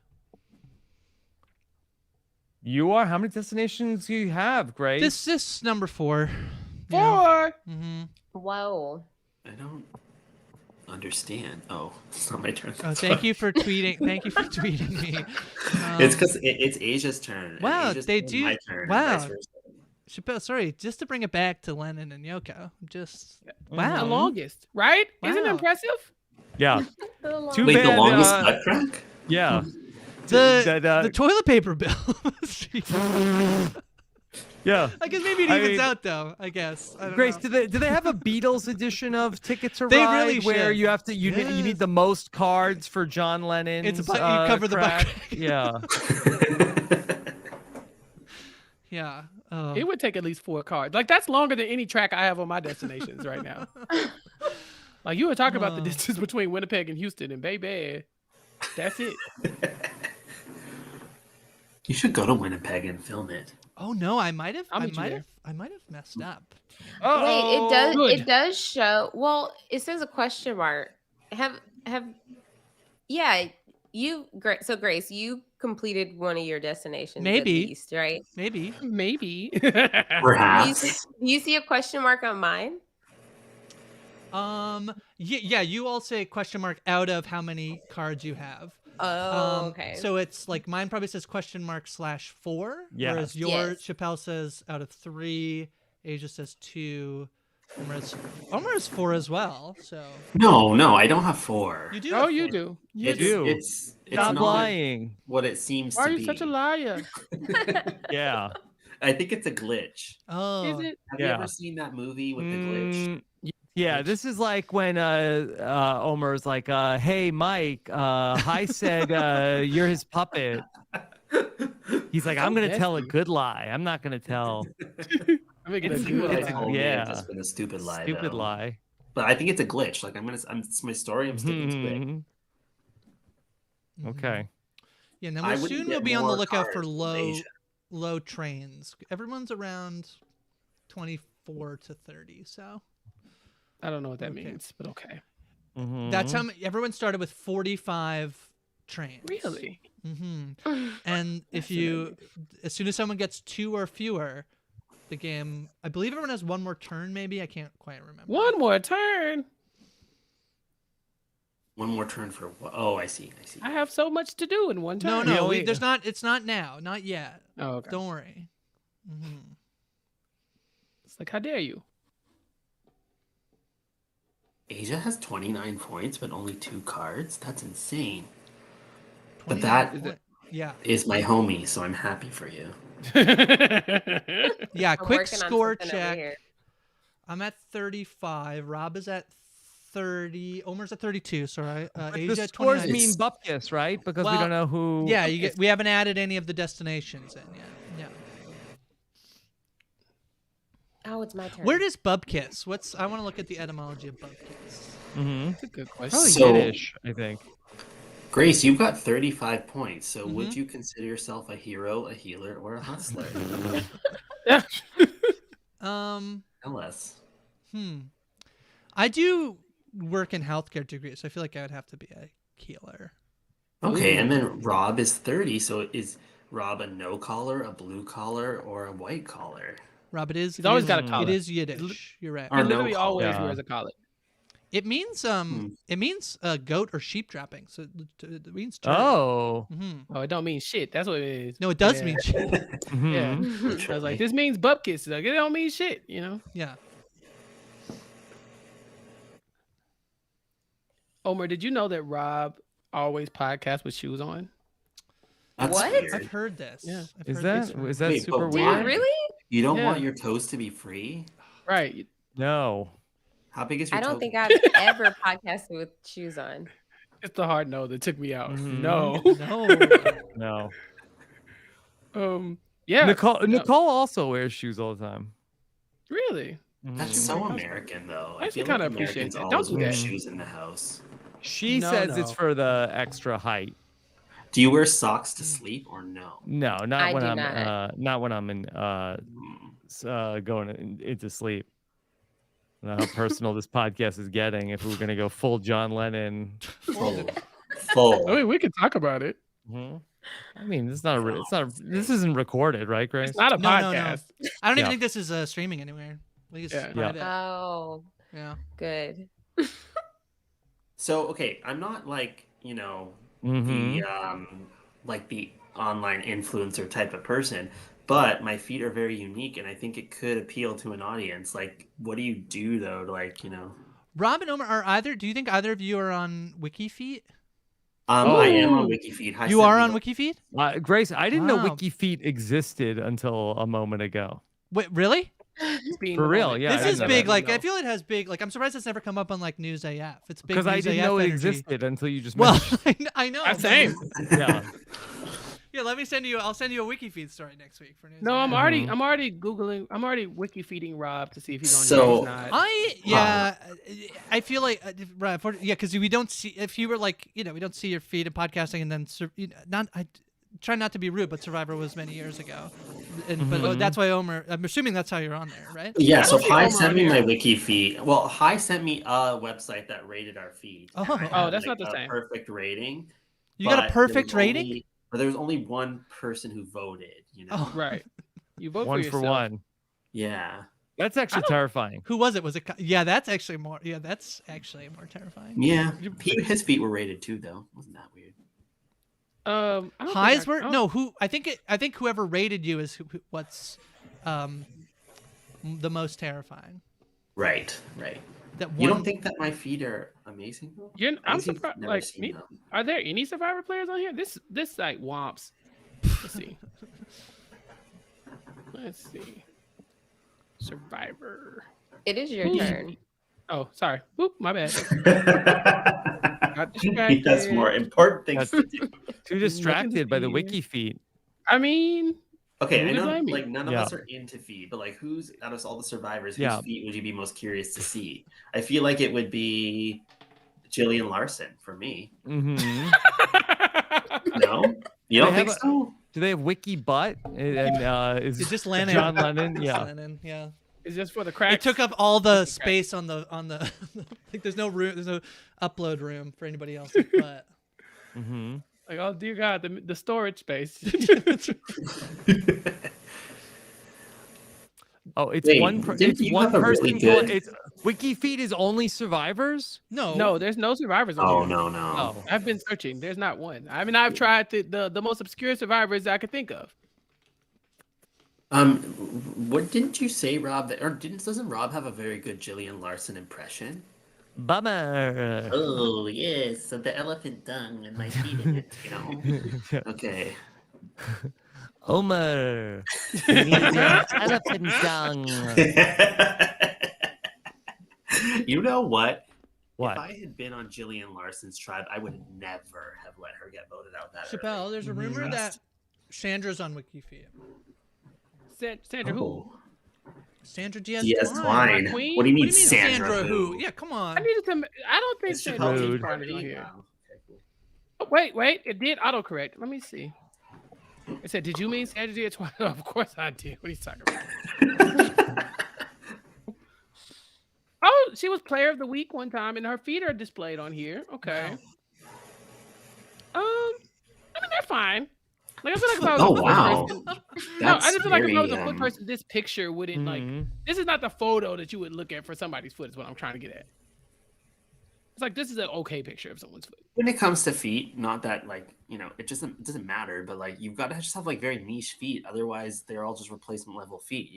You are. How many destinations do you have, Grace? This number 4. 4. Mm-hmm. Whoa. I don't understand. Oh, it's not my turn. Oh, thank you for tweeting. Thank you for tweeting me. It's because it's Asia's turn. and Wow, Asia's they turn, do- My turn, and wow. vice versa. Chappell, sorry, just to bring it back to Lennon and Yoko. Just The wow. longest, right? Isn't it Wow. impressive? Yeah. Too Wait, the bad, longest nut crack? Yeah. The toilet paper bill. Yeah. I guess maybe it I evens mean- out though. I guess. I don't Grace, know. do they have a Beatles edition of Ticket to They Ride really where should. you have to you Yes. need the most cards for John Lennon? It's a you cover the butt crack. Yeah. Yeah. Oh. It would take at least 4 cards. Like that's longer than any track I have on my destinations right now. Like you were talking about the distance between Winnipeg and Houston, and baby, that's it. You should go to Winnipeg and film it. Oh no, I might have I'll meet you there. messed up. Wait, Good. it does show. Well, it says a question mark. Yeah, so Grace, you completed one of your destinations Maybe. at least, right? Maybe. Maybe. Perhaps. Do you see a question mark on mine? Yeah, you all say question mark out of how many cards you have. Oh, okay. So it's like mine probably says question mark /4, whereas your Yes. Chappelle says out of 3, Asia says 2, Omar has 4 as well. So No, I don't have 4. you do. Oh, have you 4. do. It's Stop not lying. what it seems Why to are be. you such a liar? Yeah. I think it's a glitch. Oh, Is it? Have Yeah. you ever seen that movie with the glitch? Yeah, this is like when Omar's like, hey Mike, Hi said you're his puppet. He's like, I'm gonna tell a good lie. I'm not gonna tell I'm making a It's good what I lie. told you, Yeah. It's just been a stupid lie. stupid though. lie. But I think it's a glitch. Like it's my story. I'm sticking to it. Mhm. Okay. yeah. Now I we'll wouldn't soon get we'll be on the more lookout for cards from low Asia. trains. Everyone's around 24 to 30. So I don't know what that Okay. means, but okay. that's how everyone started with 45 trains. Really? Mm-hmm. And if you, as soon as someone gets 2 or fewer, the game, I believe everyone has 1 more turn, maybe. I can't quite remember. One more turn. One more turn for what? Oh, I see. I have so much to do in one No, turn. no, only- there's not. It's not now, not yet. Oh, okay. Don't worry. Mm-hmm. It's like, how dare you? Asia has 29 points, but only 2 cards. That's insane. But 29 that point- yeah, is my homie, so I'm happy for you. yeah. I'm Quick working on score something over check. here. I'm at 35. Rob is at 30. Omar's at 32. Sorry. Asia The at scores 29. mean bupkis, right? Because we Well, don't know who. Yeah, we haven't added any of the destinations in yet. Yeah. Oh, it's my turn. Where does bubkiss? I want to look at the etymology of bubkiss. Mm-hmm. That's a good question. Probably So- Yiddish, I think. Grace, you've got 35 points. So would Mm-hmm. you consider yourself a hero, a healer, or a hustler? Tell us. I do work in healthcare degrees, so I feel like I would have to be a healer. Okay, and then Rob is 30. So is Rob a no collar, a blue collar, or a white collar? Rob, it is. He's always it got a is- collar. It is Yiddish. You're right. Or He no literally collar. always Yeah. wears a collar. It means goat or sheep trapping. So it means turd. Oh. Mm-hmm. Oh, it don't mean shit. That's what it is. No, it does Yeah. mean shit. Yeah. Mhm. I was like, this means butt kiss. Like, it don't mean shit, you know? Yeah. Omar, did you know that Rob always podcasts with shoes on? That's What? weird. I've heard this. Yeah. I've Is heard that this from- is that Wait, super but Dude, weird? really? You don't Yeah. want your toes to be free? Right. No. How big is your I don't toe? think I've ever podcasted with shoes on. It's the hard no that took me out. Mhm. No. No. Yeah. Nicole no. Nicole also wears shoes all the time. Really? That's Mhm. so American, though. I I feel kinda like appreciate Americans that. always Don't do wear that. shoes in the house. She No, says it's no. for the extra height. Do you wear socks to sleep or no? No, not I when do I'm not. not when I'm in going into sleep. I don't know how personal this podcast is getting. If we were gonna go full John Lennon, Full. I Full. mean, we can talk about it. I mean, it's not. This isn't recorded, right, Grace? It's not a No, no, no. podcast. I don't even Yeah. think this is streaming anywhere. I think it's Yeah. private. Oh, Yeah. good. So okay, I'm not like Mhm. the online influencer type of person, but my feet are very unique, and I think it could appeal to an audience. Like, what do you do though? To, like, Rob and Omar do you think either of you are on WikiFeet? I am on WikiFeet. Hi, You are Cesternino. on WikiFeet? Grace, I didn't know Wow. WikiFeet existed until a moment ago. Wait, really? Being For the real, moment. yeah, I This didn't is know big. that. Like, I feel it has big. Like, I'm surprised it's never come up on like News AF. It's big. Because I News didn't AF know it energy. existed until you just Well, mentioned. I know. Same. Yeah. Yeah, let me send you. I'll send you a WikiFeed story next week for News. No, AF. I'm already Mhm. Googling. I'm already WikiFeeding Rob to see if he's on So- here. He's not. I feel like right, because we don't see if you were like we don't see your feed in podcasting and then I try not to be rude, but Survivor was many years ago, but Mhm. that's why Omar. I'm assuming that's how you're on there, right? Yeah, so don't see Hi Omar sent on me here. my wiki feed. Well, Hi sent me a website that rated our feed. Oh. and I Oh, had, that's like, not the a same. perfect rating. You got but a there perfect was rating. only- But there was only one person who voted. Oh. Right. You vote One for for yourself. one. Yeah. That's actually terrifying. Who was it? Was it? Yeah, that's actually more. Yeah, that's actually more terrifying. Yeah. His feet were rated too, though. Wasn't that weird? I don't Highs think I- were oh, no. Who I think whoever rated you is what's the most terrifying. Right. Right. That You one. don't think that my feet are amazing? Though? I'm Amazing? surprised. Never Like, seen them. are there any Survivor players on here? This like womps. Let's see. Let's see. Survivor. It is your Ooh. turn. Oh, sorry. Whoop, my bad. Got He has distracted. more important things That's- to do. Too distracted by the see. wiki feed. I mean, Okay, I Who would know blame me? like none of Yeah. us are into feet, but like who's out of all the survivors, whose Yeah. feet would you be most curious to see? I feel like it would be Jillian Larson for me. hmm No? You don't They think have so? Do they have wiki butt? And is It's just Lennon. John Lennon? Just Yeah. Lennon, yeah. it's just for the cracks. It took up all the space on the like. There's no room. There's no upload room for anybody else. But hmm Like, oh dear God, the storage space. Oh, it's Wait, one. didn't It's you one have a really person. good- It's WikiFeed is only survivors. no, No, there's no survivors on Oh here. no, no. Oh, I've been searching. There's not one. I mean, I've tried the most obscure survivors I could think of. What didn't you say, Rob? Doesn't Rob have a very good Jillian Larson impression? bummer. Oh yes, so the elephant dung and my feet in it, Okay. Omar. Elephant dung. You know what? What? If I had been on Jillian Larson's tribe, I would never have let her get voted out that Chappell. early. There's a rumor that Sandra's on WikiFeed. Sandra, who? Oh. Sandra Diaz. Yes, Twine. Twine. Queen? What do you mean, What do you mean Sandra? who? Yeah, come on. I needed to. I don't think Is Sandra Chappelle Rude. Tea Tea Party on Party? here. Wow. Okay, cool. Oh, wait, it did autocorrect. Let me see. It said, "Did you mean Sandra Diaz Twine?" Of course I did. What are you talking about? Oh, she was Player of the Week one time, and her feet are displayed on here. Okay. I mean they're fine. Like I feel like if I was Oh, a foot wow. person, no, That's I just feel like if I was a very, foot person, this picture wouldn't like. Mhm. This is not the photo that you would look at for somebody's foot. Is what I'm trying to get at. It's like this is an okay picture of someone's foot. When it comes to feet, not that like it doesn't matter, but like you've got to just have like very niche feet. Otherwise, they're all just replacement level feet.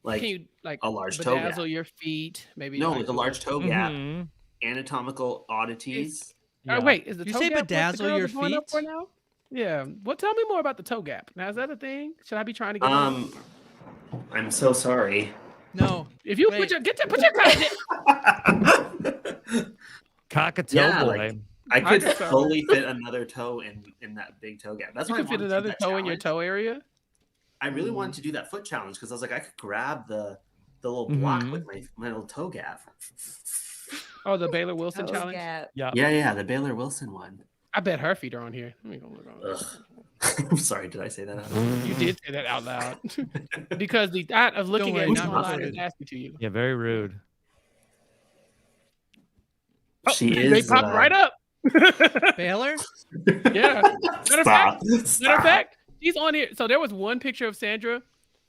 Like Can you like a large toe gap. bedazzle your feet? Maybe No, like a large toe gap, Mhm. anatomical oddities. Yeah. Wait, is the You toe say gap what the bedazzle girls your are going up feet? for now? Yeah. Well, tell me more about the toe gap. Now, is that a thing? Should I be trying to get that? I'm so sorry. No. If you Wait. put your Cockatoo Yeah, boy. like, I could just saw fully fit another toe in that big toe gap. That's You why I can fit wanted to do another that toe in your challenge. toe area. I really wanted to do that foot challenge because I was like, I could grab the little block with my little toe gap. Oh, the Baylor Wilson Toe challenge. gap. Yeah. Yeah, the Baylor Wilson one. I bet her feet are on here. Let me go look on Ugh. I'm sorry, did I say that out loud? You did say that out loud because the act of looking worry, at you not online recorded. is nasty to you. Yeah, very rude. She They is. popped right up. Baylor? Yeah. Matter of Stop. Matter of fact, she's on here. So there was one picture of Sandra.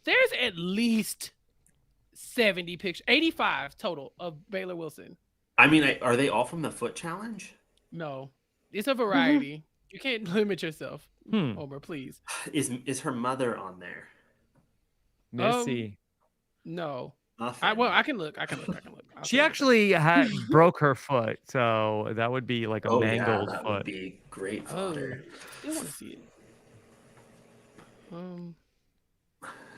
There's at least 70 pictures, 85 total of Baylor Wilson. I mean, are they all from the foot challenge? No, it's a variety. You can't limit yourself, Omar, please. Is her mother on there? Missy. No. Nothing. I can look. I'll She tell you. actually broke her foot, so that would be like a mangled that foot. would be great Oh, fodder. I want to see it.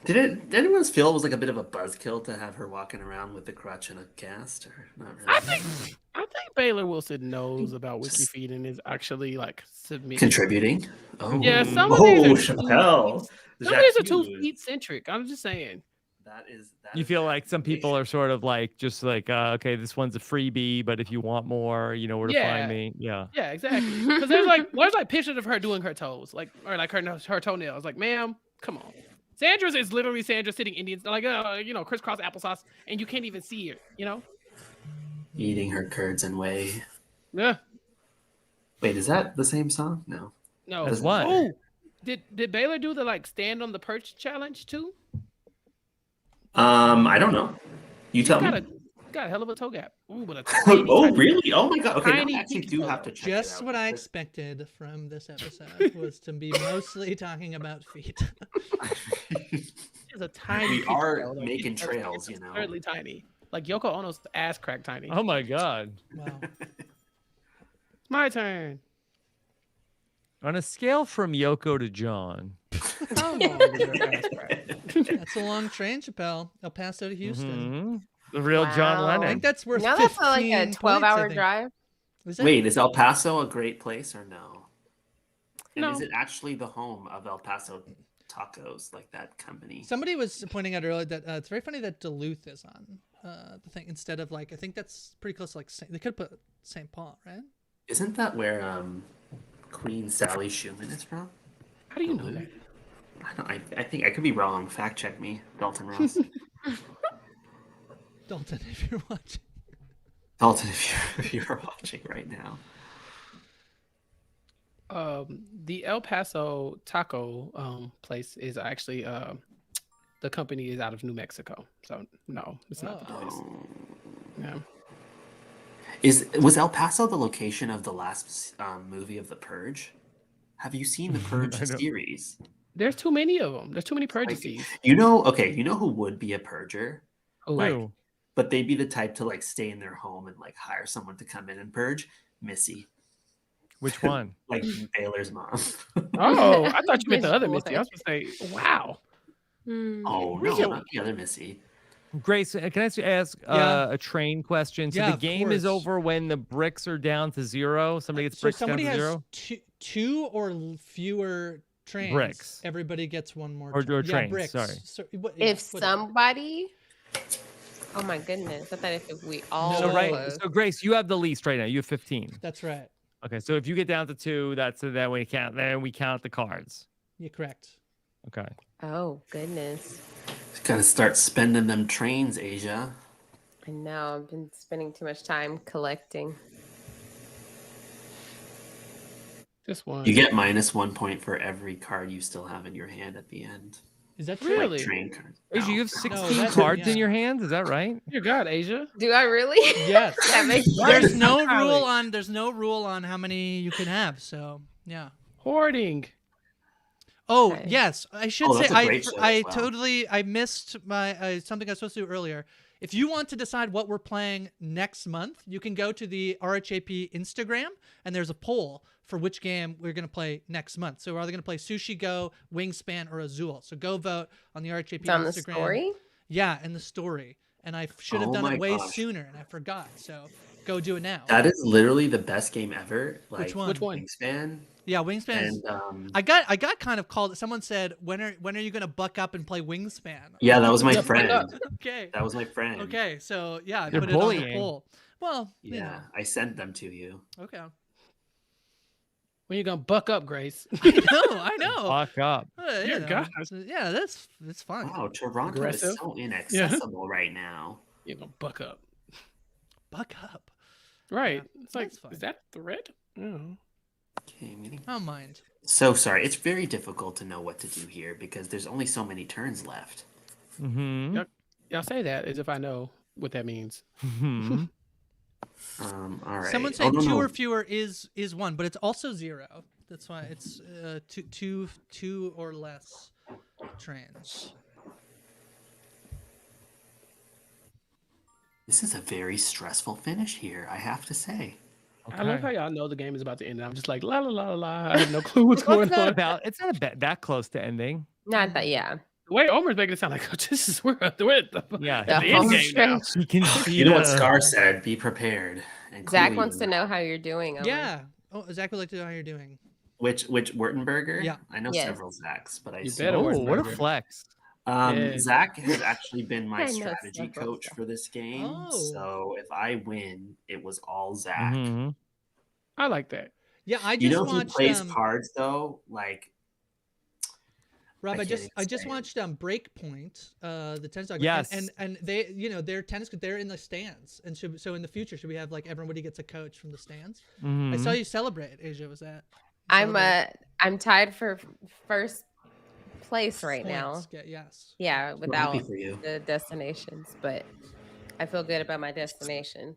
Did anyone feel it was like a bit of a buzzkill to have her walking around with the crutch and a cast, or not really? I think Baylor Wilson knows about WikiFeet and is actually like submitting. Contributing. Oh, Yeah, some of these are Chappell. Some of these are too Jacques. feet centric. I'm just saying. That You is feel like some accusation. people are sort of like just like okay, this one's a freebie, but if you want more, you know where to Yeah. find me. Yeah. Yeah, exactly. Because there's like pictures of her doing her toes, or like her toenails. Like, ma'am, come on. Sandra's is literally Sandra sitting Indian, like crisscross applesauce, and you can't even see her. Eating her curds and whey. Yeah. Wait, is that the same song? No. No. That's what? Oh, did Baylor do the stand on the perch challenge too? I don't know. You tell me. Got a hell of a toe gap. Ooh, but a Oh, really? Oh my god. Okay, now tiny I actually do have to check Just it out. what I expected from this episode was to be mostly talking about feet. It's a tiny. We picture, are though. Like, making it's trails, absurdly tiny. Like Yoko Ono's ass crack tiny. Oh my god. Wow. It's my turn. On a scale from Yoko to John. How long is your ass crack? That's a long train, Chappelle. El Paso to Houston. Mhm. The real John Wow. I Lennon. think that's worth Now that's like 15 a points, 12-hour I think. drive. Is it? Wait, is El Paso a great place or no? And No. is it actually the home of El Paso Tacos, like that company? Somebody was pointing out earlier that it's very funny that Duluth is on the thing instead of like I think that's pretty close to like they could put St. Paul, right? Isn't that where Queen Sally Schumann is from? How do you know that? I think I could be wrong. Fact check me, Dalton Ross. Dalton, if you're watching. Dalton, if you're watching right now. The El Paso taco place is actually the company is out of New Mexico. So no, it's not the place. Yeah. Was El Paso the location of the last movie of The Purge? Have you seen the Purge I know. series? There's too many of them. There's too many purges. You know who would be a purger? Like, Who? but they'd be the type to like stay in their home and like hire someone to come in and purge. Missy, Which one? like Baylor's mom. Oh, I thought you meant the other Boy. Misty. I was gonna say, wow. Oh no, Yeah. not the other Missy. Grace, can I ask Yeah. a train question? So Yeah, the of game is course. over when the bricks are down to zero. Somebody gets So bricks down somebody to has zero. two or fewer trains. Bricks. Everybody gets one more. Or yeah, trains, bricks. sorry. So, If somebody, oh my goodness, I thought if we all So right, was- so Grace, you have the least right now. You have 15. That's right. Okay, so if you get down to 2, then we count. Then we count the cards. You're correct. Okay. oh goodness, Gotta start spending them trains, Asia. I know I've been spending too much time collecting. Just one. You get -1 point for every card you still have in your hand at the end. Is that true? Really? Like train cards. Asia, you have No, 16 that's- cards yeah. in your hands. Is that right? Dear God, Asia. Do I really? Yes. That makes There's sense. no Golly. rule on. There's no rule on how many you can have. So yeah. Hoarding. Oh Okay. yes, I should Oh, say that's a great show as well. I missed my something I was supposed to do earlier. If you want to decide what we're playing next month, you can go to the RHAP Instagram and there's a poll for which game we're going to play next month. So we're either going to play Sushi Go, Wingspan, or Azul. So go vote on the RHAP It's on the Instagram. story. Yeah, in the story. And I should have Oh done my it way gosh. sooner and I forgot. So go do it now. That is literally the best game ever. Like, Which one? Which one? Wingspan. Yeah, Wingspan is And I got kind of called. Someone said, "When are you gonna buck up and play Wingspan?" yeah, that was my Yeah, friend. Okay. That was my friend. Okay. So yeah, I You're put it on the bullying. poll. Well, you Yeah, I sent them to you. know. Okay. When you gonna buck up, Grace? I know. Fuck up. You Dear know, God. yeah, that's fine. Wow, Toronto Aggressive. is so inaccessible right now. You gonna buck up? Buck up. Right. Yeah, It's like, that's fine. is that the threat? Oh. Okay, meeting. I don't mind. So sorry. It's very difficult to know what to do here because there's only so many turns left. Mm-hmm. Yep. Y'all say that as if I know what that means. Mm-hmm. All right. Someone Oh, said no, two no. or fewer is one, but it's also 0. That's why it's two or less trains. This is a very stressful finish here, I have to say. I love how y'all know the game is about to end. And I'm just like la la la la. I have no clue what's Well, going on. it's not that close to ending. Not that. Yeah. The way Omar's making it sound like, oh, this is we're at the Yeah. The the end home game now. stretch. You can see You know what the- Scar said? Be prepared. And Zach clearly wants to you're not. know how you're doing. Owen. Yeah. Oh, Zach would like to know how you're doing. Which Wurtenberger? Yeah. I know Yes. several Zachs, but I You assume- better Oh, work what a Burger. flex. Yeah. Zach has actually been my I know strategy several coach Zachs. for this game. Oh. So if I win, it was all Zach. Mhm. I like that. Yeah, I You just know he watched. plays cards though, like Rob, I can't just explain. watched Breakpoint, the tennis dog. Yes. And they, they're they're in the stands, and so in the future, should we have like everybody gets a coach from the stands? I Mhm. saw you celebrate, Asia. Was that? I'm tied for first place right now. Points, yes. Yeah, we're without happy for you. the destinations, but I feel good about my destination.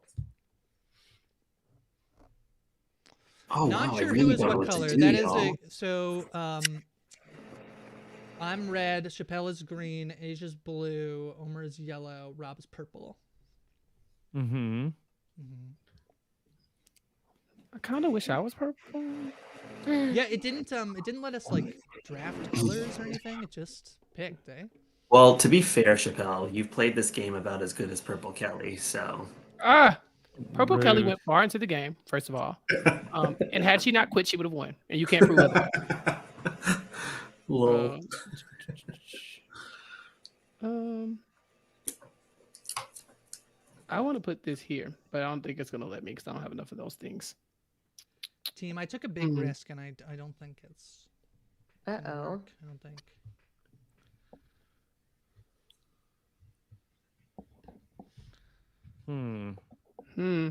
Oh Not wow, sure I who really is don't know what what color. to do, That is y'all. so. I'm red. Chappell is green. Asia's blue. Omar is yellow. Rob is purple. Mm-hmm. Mhm. I kind of wish I was purple. Yeah, it didn't let us like draft colors or anything. It just picked, eh? Well, to be fair, Chappelle, you've played this game about as good as Purple Kelly, so Purple Kelly Rude. went far into the game, first of all. And had she not quit, she would have won. And you can't prove otherwise. Lol. I want to put this here, but I don't think it's going to let me because I don't have enough of those things. Team, I took a big Mhm. risk, and I don't think it's. gonna Uh-oh. work. I don't think. Hmm.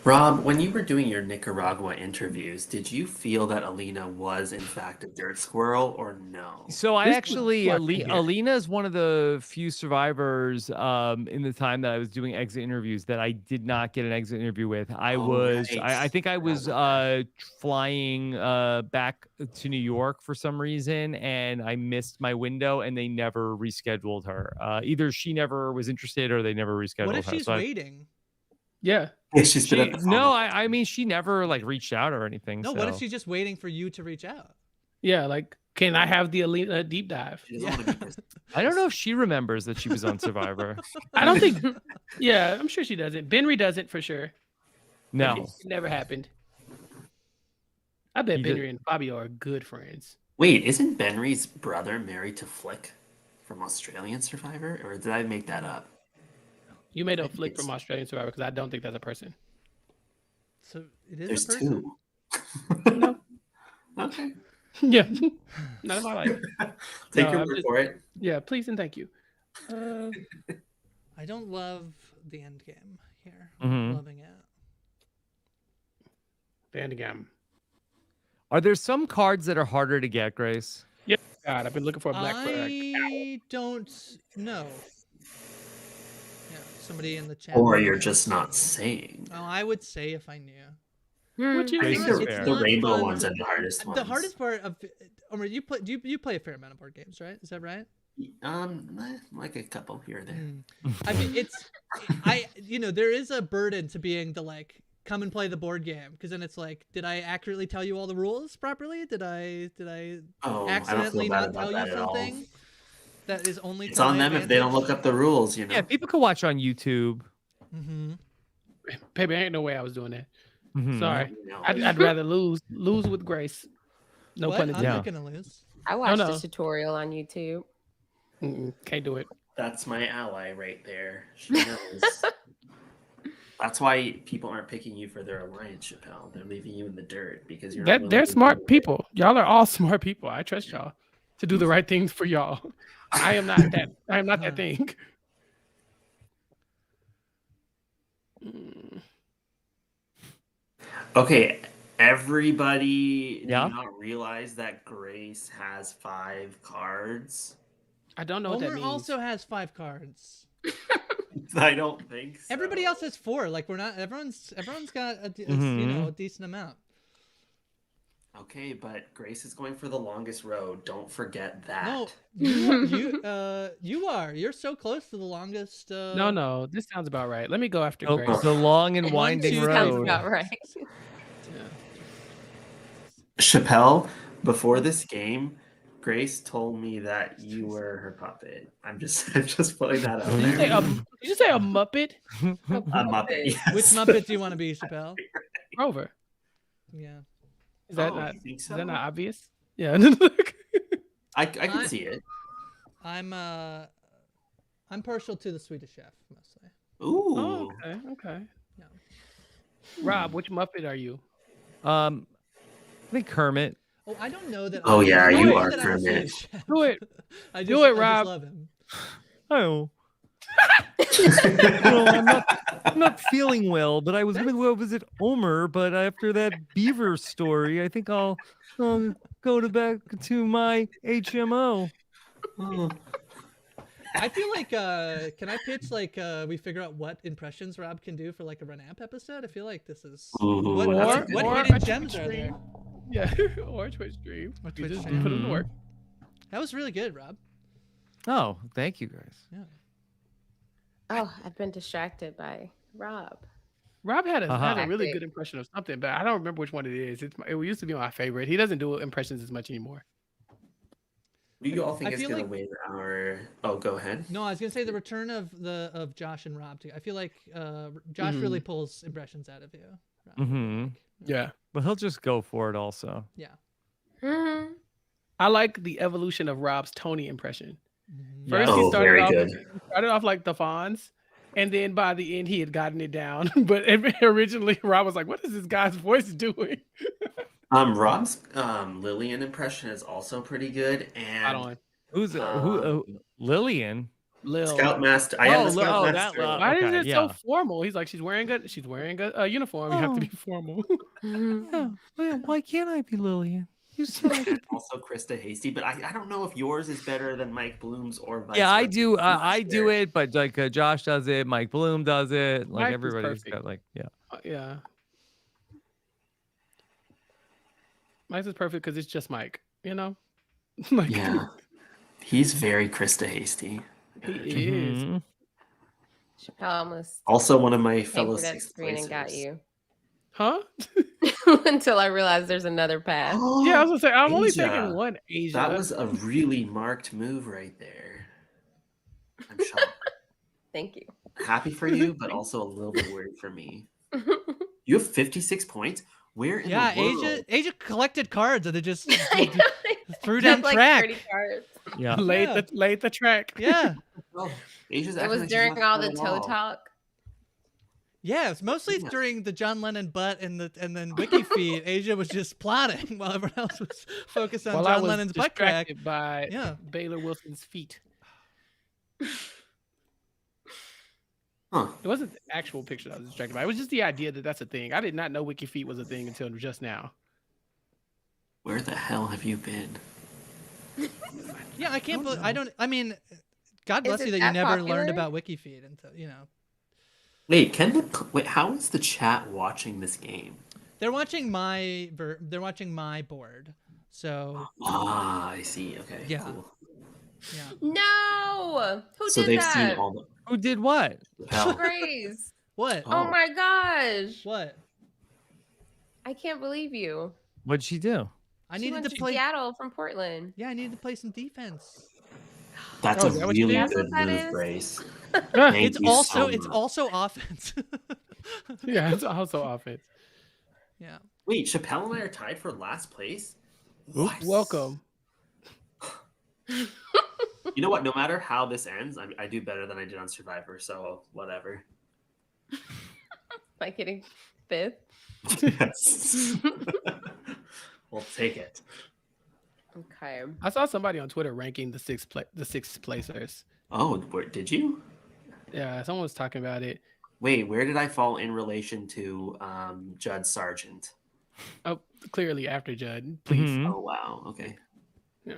Rob, when you were doing your Nicaragua interviews, did you feel that Alina was in fact a dirt squirrel or no? So I This was actually, fucking good. Alina is one of the few survivors in the time that I was doing exit interviews that I did not get an exit interview with. I right. think I was flying back to New York for some reason, and I missed my window, and they never rescheduled her. Either she never was interested, or they never rescheduled What if her. she's So waiting? Yeah. She's been at the no, funnel. I mean she never like reached out or anything. No, what if so. she's just waiting for you to reach out? Yeah. Like, can I have the Alina deep dive? She doesn't want to be I don't know if she remembers that she was on Survivor. I don't think. Yeah, I'm sure she doesn't. Benry doesn't for sure. No. It never happened. I bet He did- Benry and Fabio are good friends. Wait, isn't Benry's brother married to Flick from Australian Survivor? Or did I make that up? You made a think flick it's- from Australian Survivor because I don't think that's a person. So it is There's a person. two. No. Okay. Yeah. Not in my life. Take No, your I'm word just- for it. Yeah, please and thank you. I don't love the end game here. Mhm. Loving it. Bandagam. Are there some cards that are harder to get, Grace? Yep. God, I've been looking for a black flag. I don't know. Yeah, somebody in the chat. Or room you're knows. just not saying. Oh, I would say if I knew. What you I Grace think is the, fair. the not rainbow fun ones to- are the hardest ones. The hardest part of Omar, you play a fair amount of board games, right? Is that right? Like a couple here or there. I mean, there is a burden to being the like come and play the board game, because then it's like, did I accurately tell you all the rules properly? Did I Oh, accidentally I not don't feel bad tell about you that at all. something that is only It's to on my them if they don't look advantage? up the rules, you know. Yeah, people can watch on YouTube. Mm-hmm. Baby, ain't no way I was doing that. Mhm. Sorry. You know. I'd rather lose with grace. No What? pun I'm intended. not gonna lose. I watched no. a tutorial on YouTube. Can't do it. That's my ally right there. She knows. That's why people aren't picking you for their alliance, Chappell. They're leaving you in the dirt because you're not willing They're to smart do it. people. Y'all are all smart people. I trust y'all to do the right things for y'all. I am not that. I am not that thing. Okay, everybody, Yeah? do you not realize that Grace has 5 cards? I don't know what that Omar means. also has 5 cards. I don't think so. Everybody else has 4. Like, we're not. Everyone's got a decent amount. Okay, but Grace is going for the longest road. Don't forget that. No, you are. You're so close to the longest. No. This sounds about right. Let me go after Oh, Grace. the long and 1, winding 2, 3, Sounds 4. about right. Chappell, before this game, Grace told me that you were her puppet. I'm just putting that out Did you there. say did you say a Muppet? A Muppet. Yes. Which Muppet do you want to be, Chappelle? Rover. Yeah. Is that Oh, not? you think Is so? that not obvious? Yeah. I can see it. I'm partial to the Swedish Chef mostly. Ooh. Oh, okay. No. Rob, which Muppet are you? I think Kermit. Oh, I don't know that. Oh, yeah, I don't you know are that I'm a Kermit. Swedish Chef. Do it. I Do it, I Rob. just love him. Oh. I'm not feeling well, but I was going to go visit Omer. But after that beaver story, I think I'll go back to my HMO. I feel like can I pitch like we figure out what impressions Rob can do for like a RHAP episode? I feel like this is Ooh, what that's a good what one. hidden a gems Twitch are there? stream. Yeah, or Twitch stream. Or You Twitch just stream. put in the work. That was really good, Rob. Oh, thank you, guys. Yeah. Oh, I've been distracted by Rob. Rob had a Uh-huh. really good impression of something, but I don't remember which one it is. It used to be my favorite. He doesn't do impressions as much anymore. What do you all think I is feel going to like- win our... Oh, go ahead. No, I was gonna say the return of Josh and Rob. I feel like Josh really pulls impressions out of you. Rob. Mm-hmm. Yeah. But he'll just go for it also. Yeah. Mhm. I like the evolution of Rob's Tony impression. Mhm. First, Oh, he very started good. off like the Fonz, and then by the end, he had gotten it down. But originally, Rob was like, "What is this guy's voice doing?" Rob's Lillian impression is also pretty good, and Spot on. Who's who? Lillian. Lil. Scoutmaster. I am the that Scoutmaster. Lil. Why is Okay, it so yeah. formal? He's like, she's wearing a uniform. You have to be formal. Why can't I be Lillian? You said I could. Also Krista Hasty, but I don't know if yours is better than Mike Bloom's or vice Yeah, I versa. do. I'm not I do sure. it, but like Josh does it. Mike Bloom does it. Like Mike is everybody's perfect. got like Yeah. Mike's is perfect because it's just Mike, you know? Like, Yeah, he's very Krista Hasty. he is. Mhm. Chappelle almost Also, one of my came fellow through that sixth screen and got placers. you Huh? until I realized there's another path. Yeah, I was gonna say, I'm only Asia. taking one Asia. That was a really marked move right there. I'm shocked. Thank you. Happy for you, but also a little bit worried for me. You have 56 points. Where in Yeah, the world? Asia collected cards and they just I threw know. down Like track. 30 cards. Yeah. laid the track. Yeah. Oh, Asia's It acting was like she's during not all the good at toe all. talk. Yeah, it's mostly Yeah. during the John Lennon butt and then WikiFeet. Asia was just plotting while everyone else was focused on While I John was Lennon's butt crack. distracted by Yeah. Baylor Wilson's feet. Huh. It wasn't the actual picture I was distracted by. It was just the idea that that's a thing. I did not know WikiFeet was a thing until just now. Where the hell have you been? Yeah, I can't believe I don't. I mean, God Is bless it you that you that never popular? learned about WikiFeet until Wait, how is the chat watching this game? They're watching they're watching my board. So Ah, I see. Okay, Yeah. cool. yeah. No, who So did they've seen that? all the Who did what? Chappell. Grace. What? Oh my gosh. What? I can't believe you. What'd she do? I She needed went to to play. Seattle from Portland. Yeah, I needed to play some defense. That's Oh, a is that what you really did? That's good what that move, is? Grace. Yeah, Thank It's you also so it's much. also offense. it's also offense. Yeah. Wait, Chappell and I are tied for last place? Oops. Welcome. You know what? No matter how this ends, I do better than I did on Survivor, so whatever. Like getting fifth. Yes. We'll take it. Okay. I saw somebody on Twitter ranking the six placers. Oh, did you? Yeah, someone was talking about it. Wait, where did I fall in relation to Judd Sargent? Oh, clearly after Judd. Please. Mhm. Oh, wow. Okay. Yeah.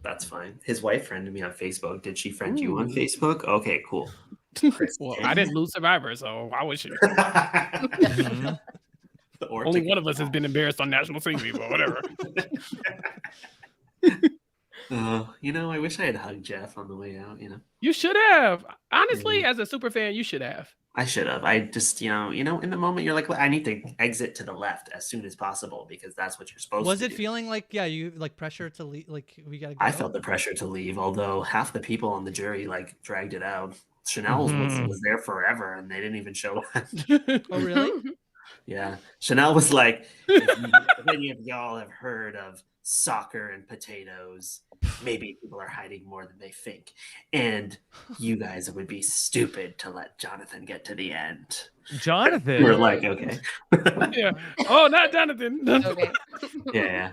That's fine. His wife friended me on Facebook. Did she friend you on Ooh. Facebook? Okay, cool. Well, I didn't lose Survivor, so why would she? Mhm. Only one of us has been embarrassed on national TV, but whatever. I wish I had hugged Jeff on the way out, You should have. Honestly, as a super fan, you should have. I should have. I just, in the moment, you're like, well, I need to exit to the left as soon as possible because that's what you're supposed Was to it do. feeling like you like pressure to leave? Like we gotta go. I felt the pressure to leave, although half the people on the jury like dragged it out. Chanel was there forever, and they didn't even show up. Oh really? Yeah, Chanel was like, if any of y'all have heard of soccer and potatoes, maybe people are hiding more than they think, and you guys would be stupid to let Jonathan get to the end. Jonathan. We're like, okay. Yeah. Oh, not Jonathan. Okay. Yeah.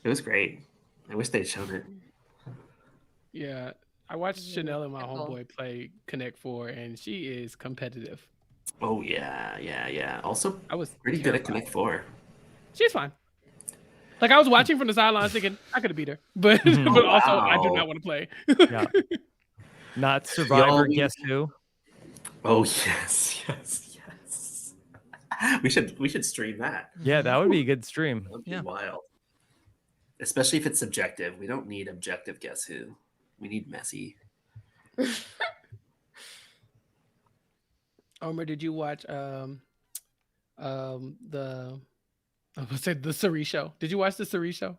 It was great. I wish they'd shown it. Yeah. I watched Chanel and my Chappell. homeboy play Connect 4, and she is competitive. Oh, yeah. Also, I was pretty good at terrified. Connect 4. She's fine. Like I was watching from the sidelines thinking I could have beat her, but Mhm. but also I do Wow. not want to play. Yeah. Not Survivor. Guess who? Oh, yes. We should stream that. Yeah, that would be a good stream. That would be Yeah. wild. Especially if it's subjective. We don't need objective guess who. We need messy. Omar, did you watch the I would say the Cerie show? Did you watch the Cerie show?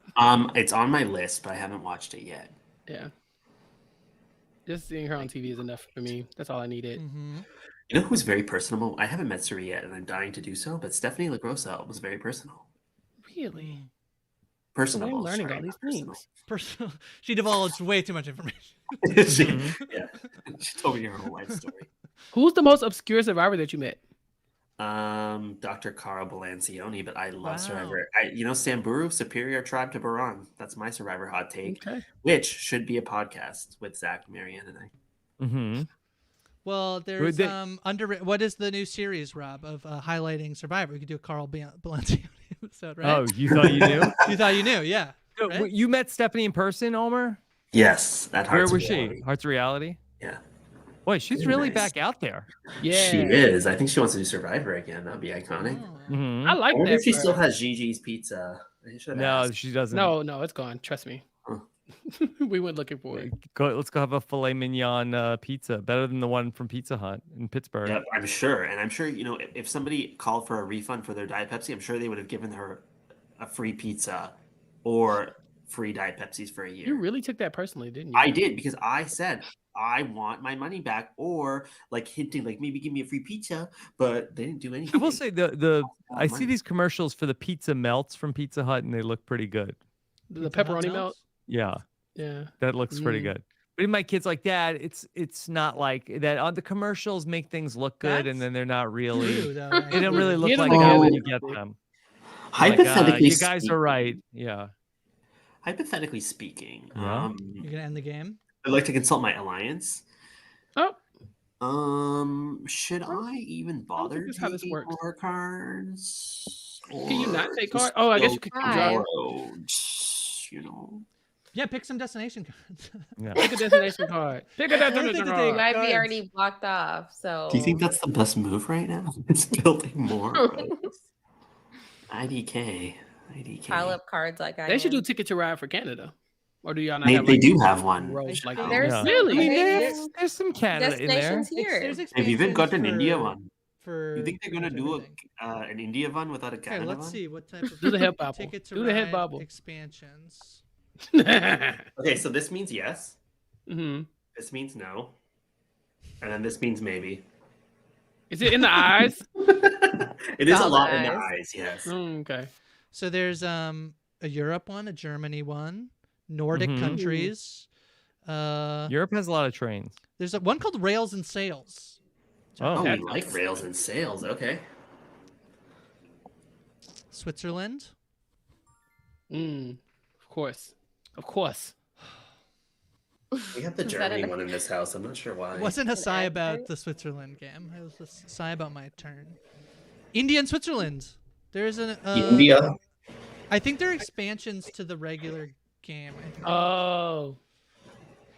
It's on my list, but I haven't watched it yet. Yeah. Just seeing her on TV is enough for me. That's all I needed. Mm-hmm. You know who's very personable? I haven't met Suri yet, and I'm dying to do so, but Stephanie LaGrossa was very personal. Really? Personable. I'm learning sorry, all these not personal. Personal. She divulged way too much information. She told me her whole life story. Who's the most obscure survivor that you met? Dr. Cara Balancioni, but I love Wow. Survivor. Samburu, superior tribe to Baran. That's my Survivor hot take, Okay. which should be a podcast with Zach, Marianne, and I. Mm-hmm. Well, there's what is the new series, Rob, of highlighting Survivor? We could do a Carl Balancioni episode, right? Oh, you thought you knew? You thought you knew, yeah. Right? You met Stephanie in person, Omar? Yes, that Where Hearts was of she? Reality. Hearts of Reality? Yeah. Boy, she's Very really nice. back out there. Yeah. She is. I think she wants to do Survivor again. That'd be iconic. Oh. Mm-hmm. I like I wonder that. if she for still her. has Gigi's Pizza. I should No, ask. she doesn't. No, it's gone. Trust me. Huh. We went looking for it. Let's go have a filet mignon pizza. Better than the one from Pizza Hut in Pittsburgh. Yeah, I'm sure. And I'm sure, if somebody called for a refund for their Diet Pepsi, I'm sure they would have given her a free pizza or free Diet Pepsis for a year. You really took that personally, didn't you? I did, because I said I want my money back, or like hinting like maybe give me a free pizza, but they didn't do anything. I will say I see these commercials for the pizza melts from Pizza Hut and they look pretty good. The Pizza Hut pepperoni melt. melts? Yeah, Yeah. that looks pretty Mm. good. But even my kids like, Dad, it's not like that. On the commercials make things look good and That's then they're not really. True, though, They don't really look Get 'em like that when all. you get them. Hypothetically, You guys are right. Yeah. Hypothetically speaking, Yeah. You're gonna end the game? I'd like to consult my alliance. Oh, Should I even think bother that's how this taking works. more cards? Can you not Or take just cards? Oh, I guess go you could Five. draw. roads, Yeah, pick some destination cards. Yeah. Pick a destination card. Pick a destination think that You they- card. might be Cards. already blocked off. So Do you think that's the best move right now? It's building more roads. IDK. pile up cards like I They should do am. Ticket to Ride for Canada. Or do y'all not They, have they like do have one. roads like There's- that? There's Yeah. some Really? I mean, amazing there's some Canada in there. destinations here. There's Have you even got an expansions India for- one? For You think they're gonna pretty do much everything. an India one without a Okay, Canada let's one? see what type of Do the head bobble. Ticket to Do the head Ride bobble. expansions. Okay, so this means yes. hmm This means no. And then this means maybe. Is it in the eyes? It is a All lot in the eyes. eyes, yes. Okay. So there's a Europe one, a Germany one, Nordic Mhm. countries. Europe has a lot of trains. There's one called Rails and Sails. Oh, Oh, we That's like nice. rails and sails. Okay. Switzerland. Of course. Of course. We have the Is that Germany an- one in this house. I'm not sure why. It wasn't a An sigh about accent? the Switzerland game. It was a sigh about my turn. India and Switzerland. There's an India? I think they're expansions to the regular game. I think. Oh.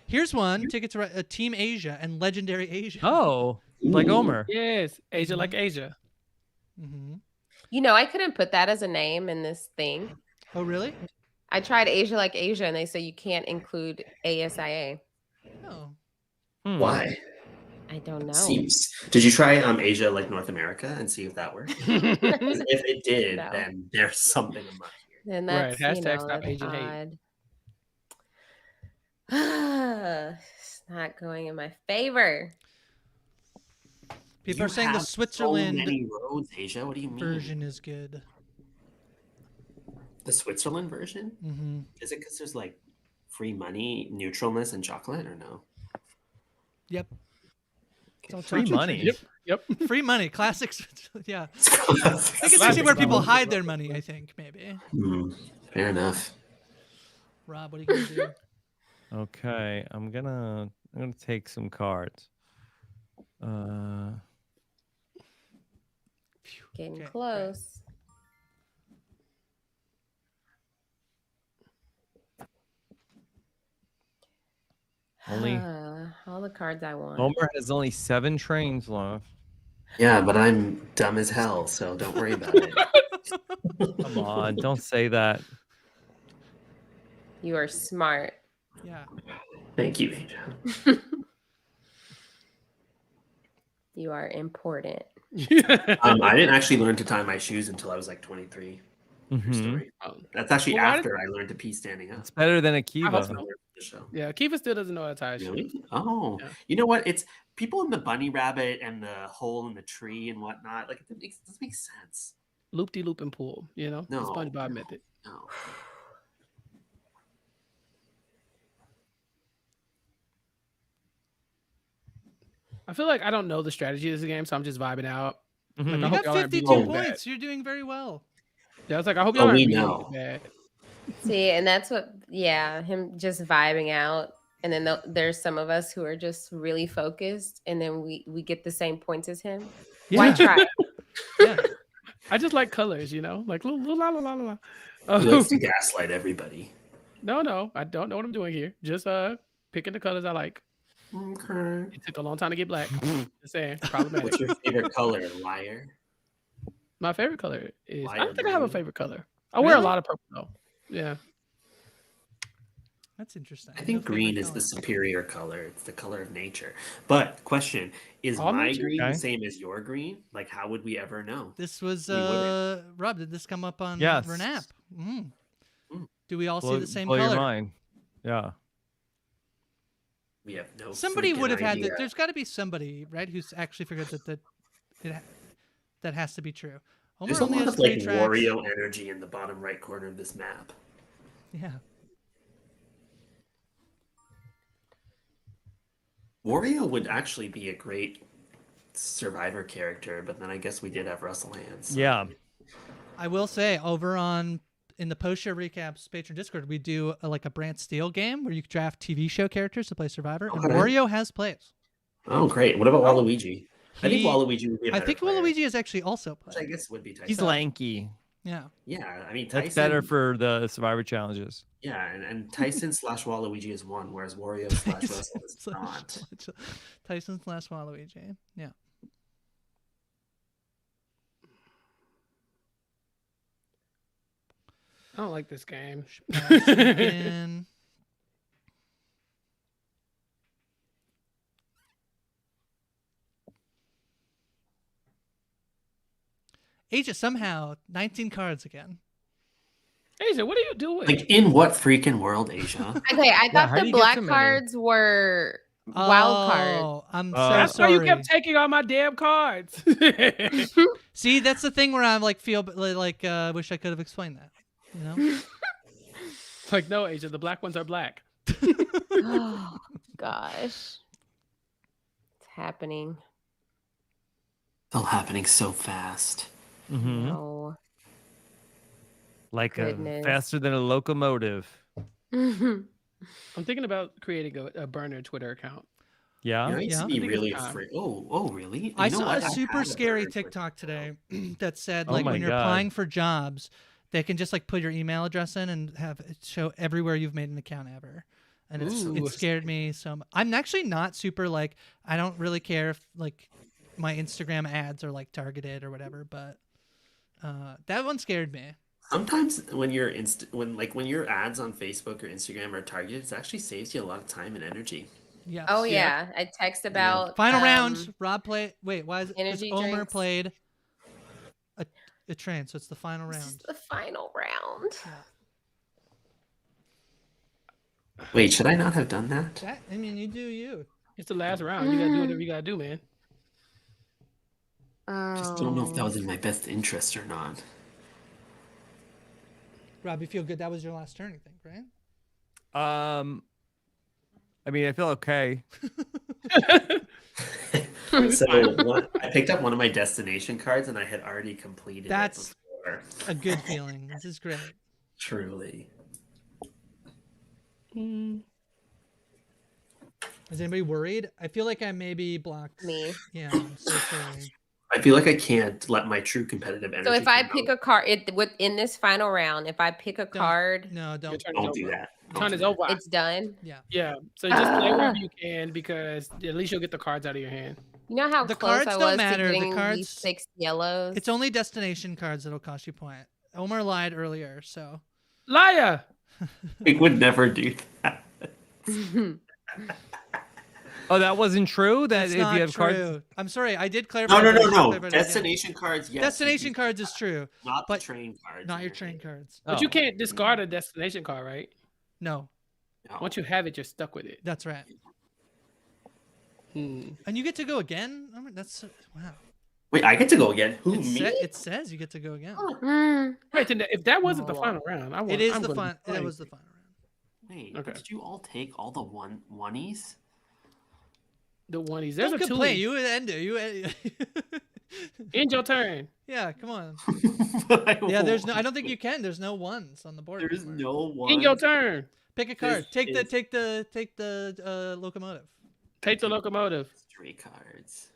Here's one: Ticket to Ride, Team Asia and Legendary Asia. Oh, like Omer. Yes. Asia like Asia. hmm You know, I couldn't put that as a name in this thing. Oh, really? I tried Asia like Asia, and they say you can't include ASIA. Oh. Hmm. Why? I don't know. Seems. Did you try Asia like North America and see if that worked? 'Cause if it did, No. then there's something amiss here. And Right, that's hashtag stop that's Asian hate. odd. It's not going in my favor. People You are saying the have Switzerland So many roads, Asia. What do you mean? version is good. The Switzerland version? hmm Is it because there's like free money, neutralness, and chocolate, or no? Yep. It's all Free chocolate. money. Yep. Free money. Classic Switzerland. Yeah. I think it's Classic actually where people Switzerland. hide their money, I think, maybe. Fair enough. Rob, what are you going to do? Okay, I'm gonna take some cards. Getting Okay, close. Only- All the cards I want. Omer has only 7 trains left. Yeah, but I'm dumb as hell, so don't worry about it. Come on, don't say that. You are smart. Yeah. Thank you, Asia. You are important. I didn't actually learn to tie my shoes until I was like 23. True Mhm. story. That's actually Well, why did- after I learned to pee standing up. It's better than How Akiva. about So I learned the show. Yeah, Kiva still doesn't know how to tie a shoe. Really? Oh, Yeah. you know what? It's people in the bunny rabbit and the hole in the tree and whatnot. Like, it doesn't make sense. Loop de loop and pull, you know? No. The SpongeBob method. No. I feel like I don't know the strategy of this game, so I'm just vibing out. Mhm. I You hope got y'all aren't being 52 really bad. points. You're doing very well. Yeah, I was like, I hope Oh, y'all aren't we being know. really bad. See, and that's what, yeah, him just vibing out. And then there's some of us who are just really focused, and then we get the same points as him. Why Yeah. try? Yeah. I just like colors, you know? Like, la la la la la. He likes to gaslight everybody. No, I don't know what I'm doing here. Just picking the colors I like. Okay. It took a long time to get black. Just saying, problematic. What's your favorite color, liar? My favorite color is. I Liar don't think I have a green. favorite color. I wear a Really? lot of purple though. Yeah. That's interesting. I think No favorite green is color. the superior color. It's the color of nature. But question, is All my nature? green Okay. the same as your green? Like, how would we ever know? This was We wouldn't. Rob. Did this come up on Yes. RHAP? Mm. Mm. Do we all see Blow, the same blow your color? mind. Yeah. We have no Somebody freaking would have had idea. that. There's got to be somebody, right, who's actually figured that has to be true. Homer There's a only lot has of like 3 tracks. Wario energy in the bottom right corner of this map. Yeah. Wario would actually be a great Survivor character, but then I guess we did have Russell Hands. so- Yeah. I will say over in the post show recaps patron Discord, we do like a Brant Steele game where you draft TV show characters to play Survivor, and Okay. Wario has plays. Oh, great. What about Waluigi? I think He- Waluigi would be a I better think player, Waluigi has actually also which I played. guess would be tight. He's lanky. Yeah. Yeah, I mean Tyson. That's better for the Survivor challenges. Yeah, and Tyson slash Waluigi is one, whereas Wario slash Russell is not. Tyson slash Waluigi. Yeah. I don't like this game. Again. Asia somehow 19 cards again. Asia, what are you doing? Like, in what freaking world, Asia? Okay, I thought how do the you get black so many? cards were wild cards. Oh, I'm That's so why sorry. you kept taking all my damn cards. See, that's the thing where I'm like wish I could have explained that. You know? Like, no, Asia, the black ones are black. Oh gosh, it's happening. It's all happening so fast. Mm-hmm. No. Like Goodness. faster than a locomotive. I'm thinking about creating a burner Twitter account. Yeah. You know, I used Yeah. to I be think really it's time. afraid. Oh, really? I You know saw what? a I super had scary bird for- TikTok today that said Oh like my when you're God. applying for jobs, they can just like put your email address in and have it show everywhere you've made an account ever. And Ooh. it scared me so much. I'm actually not super like I don't really care if like my Instagram ads are like targeted or whatever, but that one scared me. Sometimes when you're when your ads on Facebook or Instagram are targeted, it actually saves you a lot of time and energy. Yes. Oh yeah, I text about Final round. Rob played. Wait, why is it? 'Cause energy Omar drinks. played a train, so it's the final This is round. the final round. Wait, should I not have done that? I mean, you do you. It's the last round. You gotta do whatever you gotta do, man. Just don't know if that was in my best interest or not. Rob, you feel good? That was your last turn, I think, right? I mean, I feel okay. So I picked up one of my destination cards and I had already completed That's it before. a good feeling. This is great. Truly. Is anybody worried? I feel like I maybe blocked. Me. Yeah, I'm so sorry. I feel like I can't let my true competitive energy So if I come pick out. a card in this final round, if I pick a card, No, Your don't. turn is Don't over. do that. Don't Turn do is that. over. it's done. Yeah. So just play wherever you can because at least you'll get the cards out of your hand. You know how The close cards I don't was matter, to the getting cards- these 6 yellows. It's only destination cards that'll cost you point. Omar lied earlier, so Liar! I would never do that. Oh, that wasn't true. That it's if not you have true. cards, I'm sorry, I did clarify. No. but I should clarify it again. Destination cards, yes. Destination cards is true, Not but the train cards. not your train cards. But Oh. you can't discard a destination card, right? No, No. Once you have it, you're stuck with it. that's right. And you get to go again. I mean, that's wow. Wait, I get to go again. Who, It, me? it says you get to go again. Wait, then if that wasn't the No. final round, It is the fun. It was the final round. Wait, Okay. did you all take all the oneies? the oneies. There's Don't a complain. two. You end it. You. End your turn. Yeah, come on. Yeah, there's no. I don't think you can. There's no ones on the board. There's anymore. no one. End your turn. Pick a card. Take is- the locomotive. Take the locomotive. Three cards.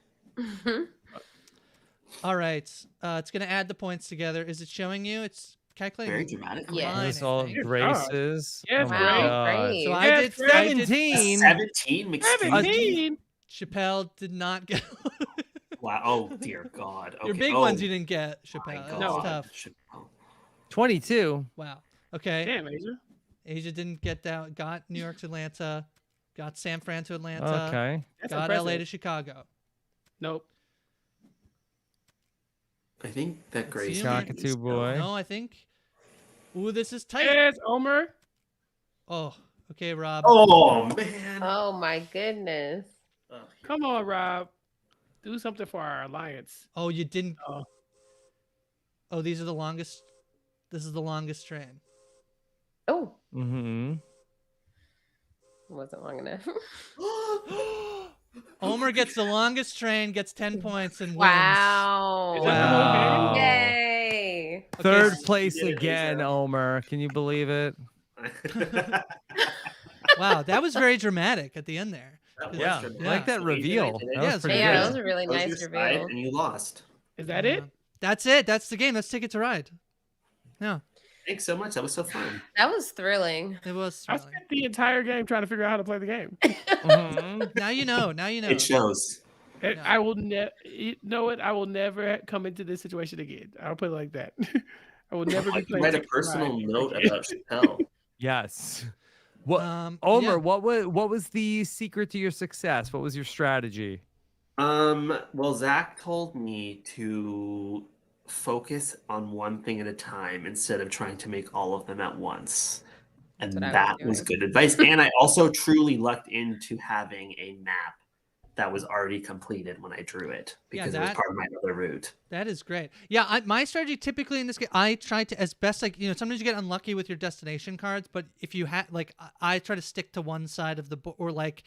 All right. It's gonna add the points together. Is it showing you? It's calculating. Very dramatic. Yeah. Mine, this I all think. Yes, Graces. Yes, oh my Grace. God. Great. So I Yes, did Grace. 17. 17 excuse me? 17. Chappelle did not get. Wow. Oh dear God. Okay. Your big oh, ones you didn't get, my Chappelle. That No. was tough. Chappelle. 22. Wow. Okay. Damn, Asia. Asia didn't get that. Got New York to Atlanta. Got San Fran to Atlanta. Okay. That's Got impressive. LA to Chicago. Nope. I think that Grace. see, Cockatoo boy. No, I think. Ooh, this is tight. Yes, Omer. Oh, okay, Rob. Oh man. Oh my goodness. Ugh. Come on, Rob. Do something for our alliance. Oh, you didn't. Oh. Oh, these are the longest. This is the longest train. Oh, Mm-hmm. wasn't long enough. Omer gets the longest train, gets 10 points, and wins. Wow. Is that the whole Wow. game? Yay. Third Okay, place You did it, again, Asia. Omer. Can you believe it? Wow, that was very dramatic at the end there. That was Yeah, dramatic. I like that So reveal. Asia, I did it. That Yeah, was it's pretty very Yeah, that good. was a really That was nice your side, reveal. and you lost. Is that it? That's it. That's the game. That's Ticket to Ride. Yeah, Thanks so much. That was so fun. That was thrilling. it was I thrilling. spent the entire game trying to figure out how to play the game. Mhm. Now you know. Now you know. It shows. And Yeah. I will you know what? I will never come into this situation again. I'll put it like that. I will never I be can playing write a Ticket to personal Ride note again. about Chappell. Yes. What, Yeah. Omar? What was the secret to your success? What was your strategy? Well, Zach told me to focus on one thing at a time instead of trying to make all of them at once. That's And what I was that was doing. good advice. And I also truly lucked into having a map that was already completed when I drew it because it was part of my other route. That is great. Yeah, my strategy typically in this game, I try to, as best like, sometimes you get unlucky with your destination cards, but if you have, like, I try to stick to one side of the board, or like,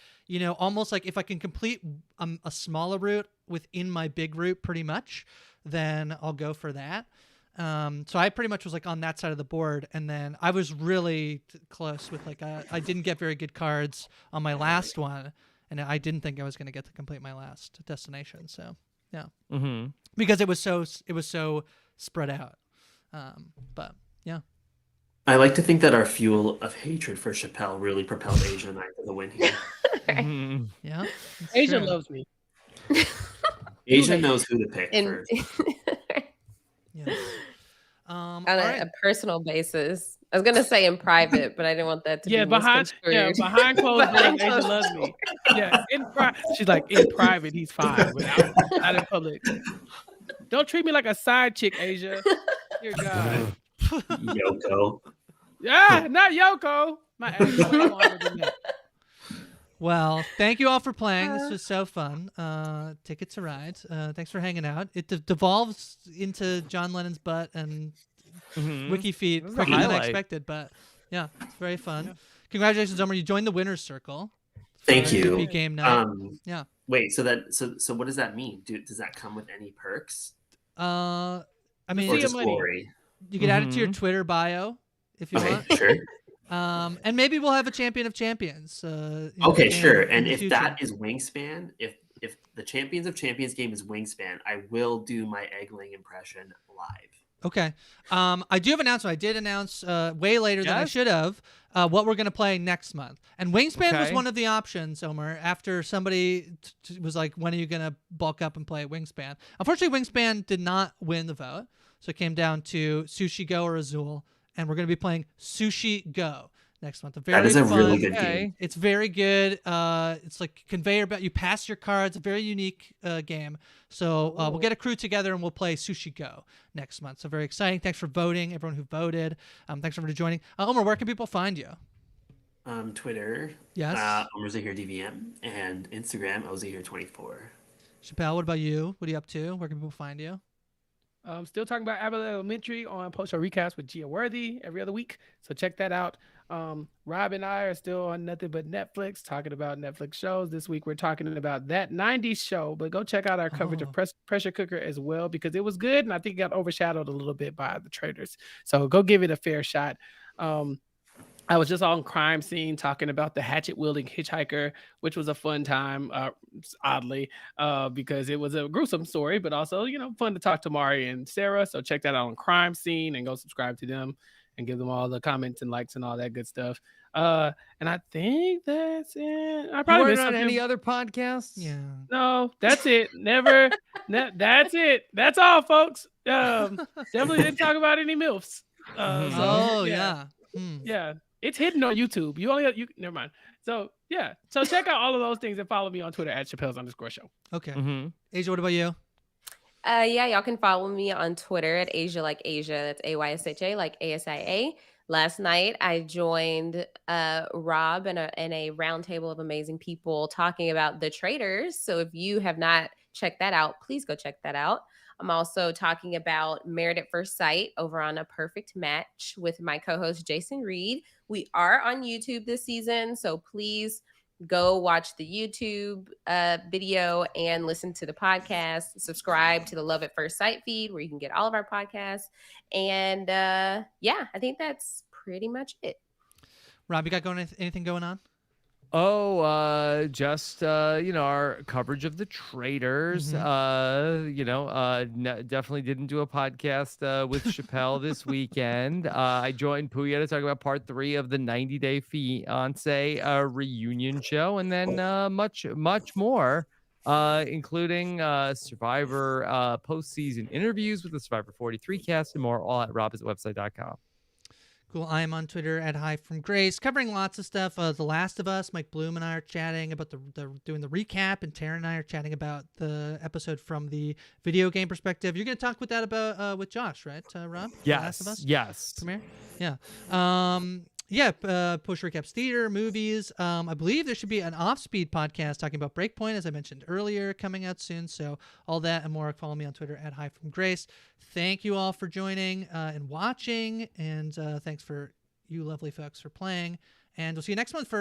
almost like if I can complete a smaller route within my big route pretty much, then I'll go for that. So I pretty much was like on that side of the board, and then I was really close with like, I didn't get very good cards on my last one, and I didn't think I was going to get to complete my last destination. So yeah. Mm-hmm. Because it was so spread out. But yeah. I like to think that our fuel of hatred for Chappell really propelled Asia and I to the win here. Mm-hmm. Yeah. it's Asia true. loves me. Asia knows who to pick In, first. Yes. on all a, right. a personal basis. I was gonna say in private, but I didn't want that to Yeah, be behind misconstrued. closed doors, Behind Asia closed loves me. Yeah, she's like, in private, he's fine, but out in public. Don't treat me like a side chick, Asia. Dear God. Yoko. Yeah, not Yoko. My ass is way longer than that. Well, thank you all for playing. This was so fun. Ticket to Ride. Thanks for hanging out. It devolves into John Lennon's butt and Mhm. WikiFeet This is a quicker than I highlight. expected, but yeah, it's very fun. Congratulations, Omar. You joined the winner's circle. Thank for you. RHAP Game Night. Yeah. Wait, so what does that mean? Does that come with any perks? I mean, Or See just your money. glory? you can add it to your Mhm. Twitter bio if you Okay, want. sure. And maybe we'll have a champion of champions. Okay, sure. in And the if future. that is Wingspan, if the Champions of Champions game is Wingspan, I will do my Eggling impression live. Okay. I do have an announcement. I did announce way later than I Yes? should have what we're going to play next month. And Wingspan was Okay. one of the options, Omar, after somebody was like, when are you going to bulk up and play Wingspan? Unfortunately, Wingspan did not win the vote. So it came down to Sushi Go or Azul. And we're going to be playing Sushi Go next month. That is a fun, really good Okay. game. It's very good. It's like conveyor belt. You pass your cards. A very unique game. So we'll get a crew together and we'll play Sushi Go next month. So very exciting. Thanks for voting, everyone who voted. Thanks for joining. Omar, where can people find you? Twitter, Yes. Omar Zaheer DVM, and Instagram, Ozaheer24. Chappell, what about you? What are you up to? Where can people find you? Still talking about Abbott Elementary on Post Show Recaps with Gia Worthy every other week. So check that out. Rob and I are still on Nothing But Netflix talking about Netflix shows. This week we're talking about That 90s Show, but go check out our coverage of Pressure Cooker as well because it was good and I think it got overshadowed a little bit by the trailers. So go give it a fair shot. I was just on Crime Scene talking about the hatchet-wielding hitchhiker, which was a fun time, oddly, because it was a gruesome story, but also, fun to talk to Mari and Sarah. So check that out on Crime Scene and go subscribe to them and give them all the comments and likes and all that good stuff. And I think that's it. I probably You missed weren't on something. any other podcasts? Yeah. No, that's it. Never. That's it. That's all, folks. Definitely didn't talk about any MILFs. Yeah. Yeah. It's hidden on YouTube. Never mind. So yeah. So check out all of those things and follow me on Twitter at Chappelle's_show. Okay. Mm-hmm. Asia, what about you? Yeah, y'all can follow me on Twitter at Asia like Asia. That's AYSHA like ASIA. Last night I joined Rob in a roundtable of amazing people talking about The Traitors. So if you have not checked that out, please go check that out. I'm also talking about Married at First Sight over on A Perfect Match with my co-host Jason Reed. We are on YouTube this season, so please go watch the YouTube video and listen to the podcast. Subscribe to the Love at First Sight feed where you can get all of our podcasts. And I think that's pretty much it. Rob, you got anything going on? Just our coverage of the traders. Definitely didn't do a podcast with Chappell this weekend. I joined Puya to talk about part 3 of the 90-Day Fiance reunion show, and then much more, including Survivor postseason interviews with the Survivor 43 cast and more, all at robhaswebsite.com. Cool. I am on Twitter at Hi from Grace, covering lots of stuff. The Last of Us. Mike Bloom and I are chatting about doing the recap, and Tara and I are chatting about the episode from the video game perspective. You're going to talk with that about with Josh, right, Rob? The Last of Us? Yes. Premiere. Yeah. Push recaps theater, movies. I believe there should be an off-speed podcast talking about Breakpoint, as I mentioned earlier, coming out soon. So all that and more. Follow me on Twitter at Hi from Grace. Thank you all for joining and watching, and thanks for you lovely folks for playing. And we'll see you next month for